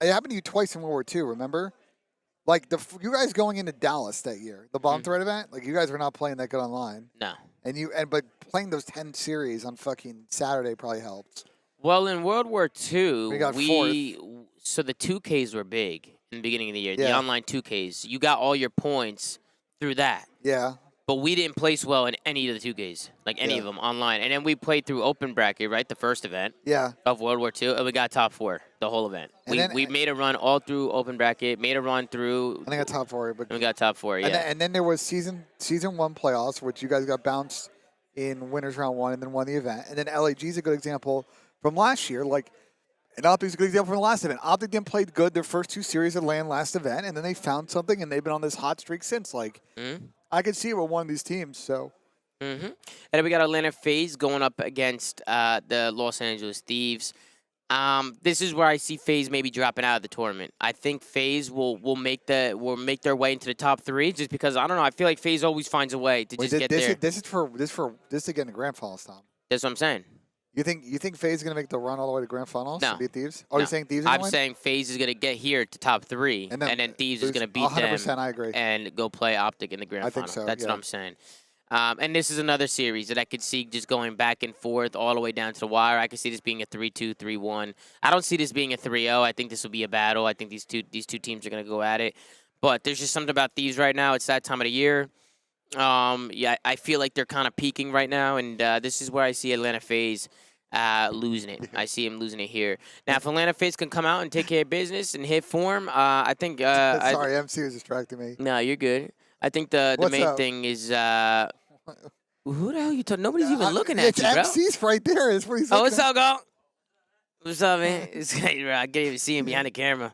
it happened to you twice in World War II, remember? Like, you guys going into Dallas that year, the bomb threat event, like, you guys were not playing that good online. No. But playing those 10 series on fucking Saturday probably helped. Well, in World War II, we got so the 2Ks were big in the beginning of the year, Yeah. the online 2Ks. You got all your points through that. Yeah. But we didn't place well in any of the 2Ks, like any of them online. And then we played through open bracket, right, the first event of World War II, and we got top 4 the whole event. We made a run all through open bracket, made a run through. I think I got top 4, but we got top 4, yeah. And then there was season 1 playoffs, which you guys got bounced in winners round 1 and then won the event. And then LAG is a good example from last year, like. And OpTic's a good example from the last event. OpTic didn't play good their first 2 series at LAN last event, and then they found something, and they've been on this hot streak since. Like, I could see it with one of these teams. So, And then we got Atlanta FaZe going up against the Los Angeles Thieves. This is where I see FaZe maybe dropping out of the tournament. I think FaZe will make their way into the top 3 just because I don't know. I feel like FaZe always finds a way to just get there. This is to get in the grand finals, Tom. That's what I'm saying. You think FaZe is gonna make the run all the way to grand finals to beat Thieves? Oh, no. you're saying Thieves? I'm saying FaZe is gonna get here to top 3, and then Thieves is gonna beat 100%, them. I agree. And go play OpTic in the grand final. think so, That's yeah. what I'm saying. And this is another series that I could see just going back and forth all the way down to the wire. I could see this being a 3-2, 3-1. I don't see this being a 3-0. I think this will be a battle. I think these two teams are gonna go at it. But there's just something about Thieves right now. It's that time of the year. Yeah, I feel like they're kind of peaking right now, and this is where I see Atlanta FaZe losing it. I see him losing it here. Now, if Atlanta FaZe can come out and take care of business and hit form, I think. Sorry, MC was distracting me. No, you're good. I think the What's main up? thing is who the hell you talking? Nobody's even looking yeah, at it's you, bro. MC's right there. Is what he's Oh, looking what's at. up, go? What's up, man? It's bro, I can't even see him behind the camera.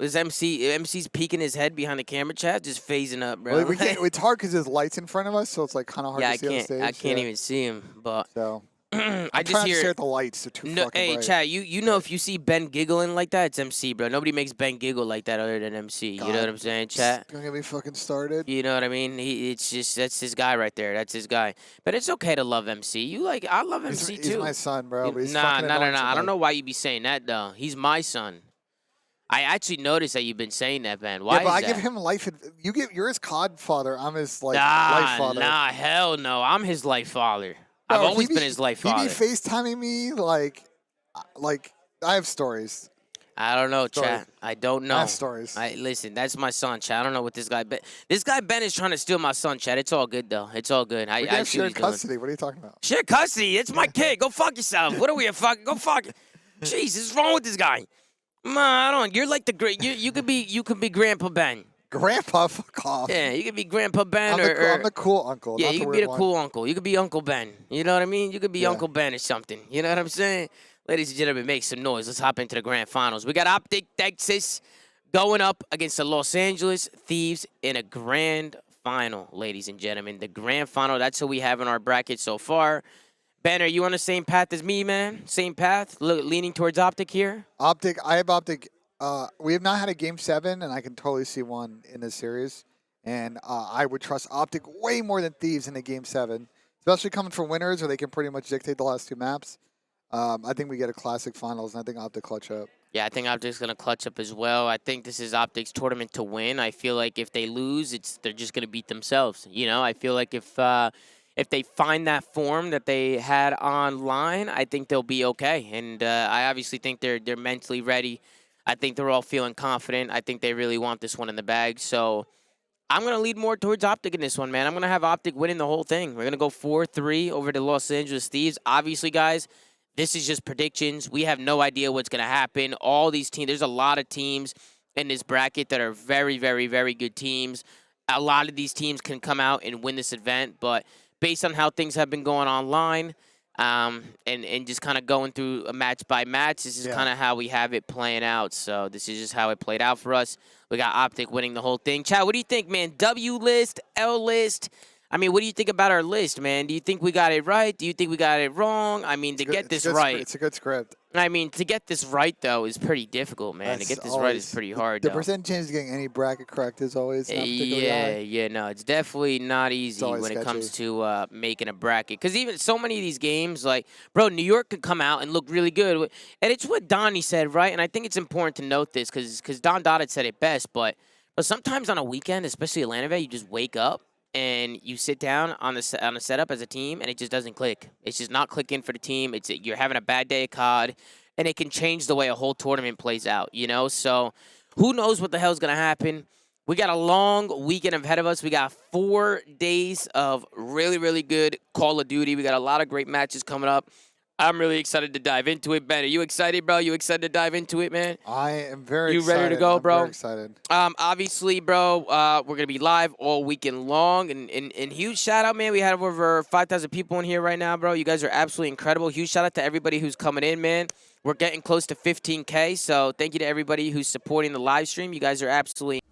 Was MC's peeking his head behind the camera, chat, just phasing up, bro. Well, we can't. It's hard because there's lights in front of us, so it's like kind of hard Yeah, to I see on the can't. stage. I can't yeah. even see him, but So I I'm just trying to hear. stare at the lights. They're too No, fucking hey, bright. chat. You know if you see Ben giggling like that, it's MC, bro. Nobody makes Ben giggle like that other than MC. You know God. what I'm saying, chat? Don't get me fucking started. You know what I mean? It's just that's his guy right there. That's his guy. But it's okay to love MC. I love MC He's too. my son, bro. But he's Nah. fucking annoying I don't sometimes. know why you be saying that though. He's my son. I actually noticed that you've been saying that, man. Why Yeah, but is I that? give him life. You're his cod father. I'm his life father. Nah, hell no. I'm his life father. Bro, I've always he been his life He father. be FaceTiming me like I have stories. I don't know, Stories. chat. I don't know. I have stories. Listen, that's my son, chat. I don't know what this guy Ben. This guy Ben is trying to steal my son, chat. It's all good though. It's all good. We I can have see what shared he's doing. custody. What are you talking about? Share custody. It's my kid. Go fuck yourself. What are we a fucking? Go fuck. Jeez, what's wrong with this guy? Man, I don't. You're like the great. You could be Grandpa Ben. Grandpa, fuck off. Yeah, you could be Grandpa Ben I'm the cool uncle. yeah, not you the could be weird the one. cool uncle. You could be Uncle Ben. You know what I mean? You could be Yeah. Uncle Ben or something. You know what I'm saying? Ladies and gentlemen, make some noise. Let's hop into the grand finals. We got OpTic, Texas, going up against the Los Angeles Thieves in a grand final, ladies and gentlemen. The grand final, that's who we have in our bracket so far. Ben, are you on the same path as me, man? Same path? Leaning towards OpTic here? OpTic. I have OpTic. We have not had a game 7, and I can totally see one in this series. And I would trust OpTic way more than Thieves in a game 7, especially coming from winners where they can pretty much dictate the last 2 maps. I think we get a classic finals, and I think OpTic clutch up. Yeah, I think OpTic's going to clutch up as well. I think this is OpTic's tournament to win. I feel like if they lose, they're just going to beat themselves. You know, I feel like if they find that form that they had online, I think they'll be okay. And I obviously think they're mentally ready. I think they're all feeling confident. I think they really want this one in the bag. So I'm going to lead more towards OpTic in this one, man. I'm going to have OpTic winning the whole thing. We're going to go 4-3 over the Los Angeles Thieves. Obviously, guys, this is just predictions. We have no idea what's going to happen. All these teams, there's a lot of teams in this bracket that are very, very, very good teams. A lot of these teams can come out and win this event, but based on how things have been going online and just kind of going through a match by match, this is kind of how we have it playing out. So this is just how it played out for us. We got OpTic winning the whole thing. Chad, what do you think, man? W list, L list? I mean, what do you think about our list, man? Do you think we got it right? Do you think we got it wrong? I mean, get this right. It's a good script. I mean, to get this right, though, is pretty difficult, man. To get this right is pretty hard, The though. percent chance of getting any bracket correct is always not particularly high. Yeah, no, it's definitely not easy always when it comes sketchy. to making a bracket. Because even so many of these games, like, bro, New York could come out and look really good. And it's what Donny said, right? And I think it's important to note this because Don Dotted said it best. But sometimes on a weekend, especially Atlanta Bay, you just wake up and you sit down on a setup as a team, and it just doesn't click. It's just not clicking for the team. You're having a bad day of COD, and it can change the way a whole tournament plays out, you know? So who knows what the hell's going to happen. We got a long weekend ahead of us. We got 4 days of really, really good Call of Duty. We got a lot of great matches coming up. I'm really excited to dive into it. Ben, are you excited, bro? You excited to dive into it, man? I am very excited. You ready to go, bro? I'm very excited. Obviously, bro, we're going to be live all weekend long. And huge shout out, man. We have over 5,000 people in here right now, bro. You guys are absolutely incredible. Huge shout out to everybody who's coming in, man. We're getting close to 15K. So thank you to everybody who's supporting the live stream. You guys are absolutely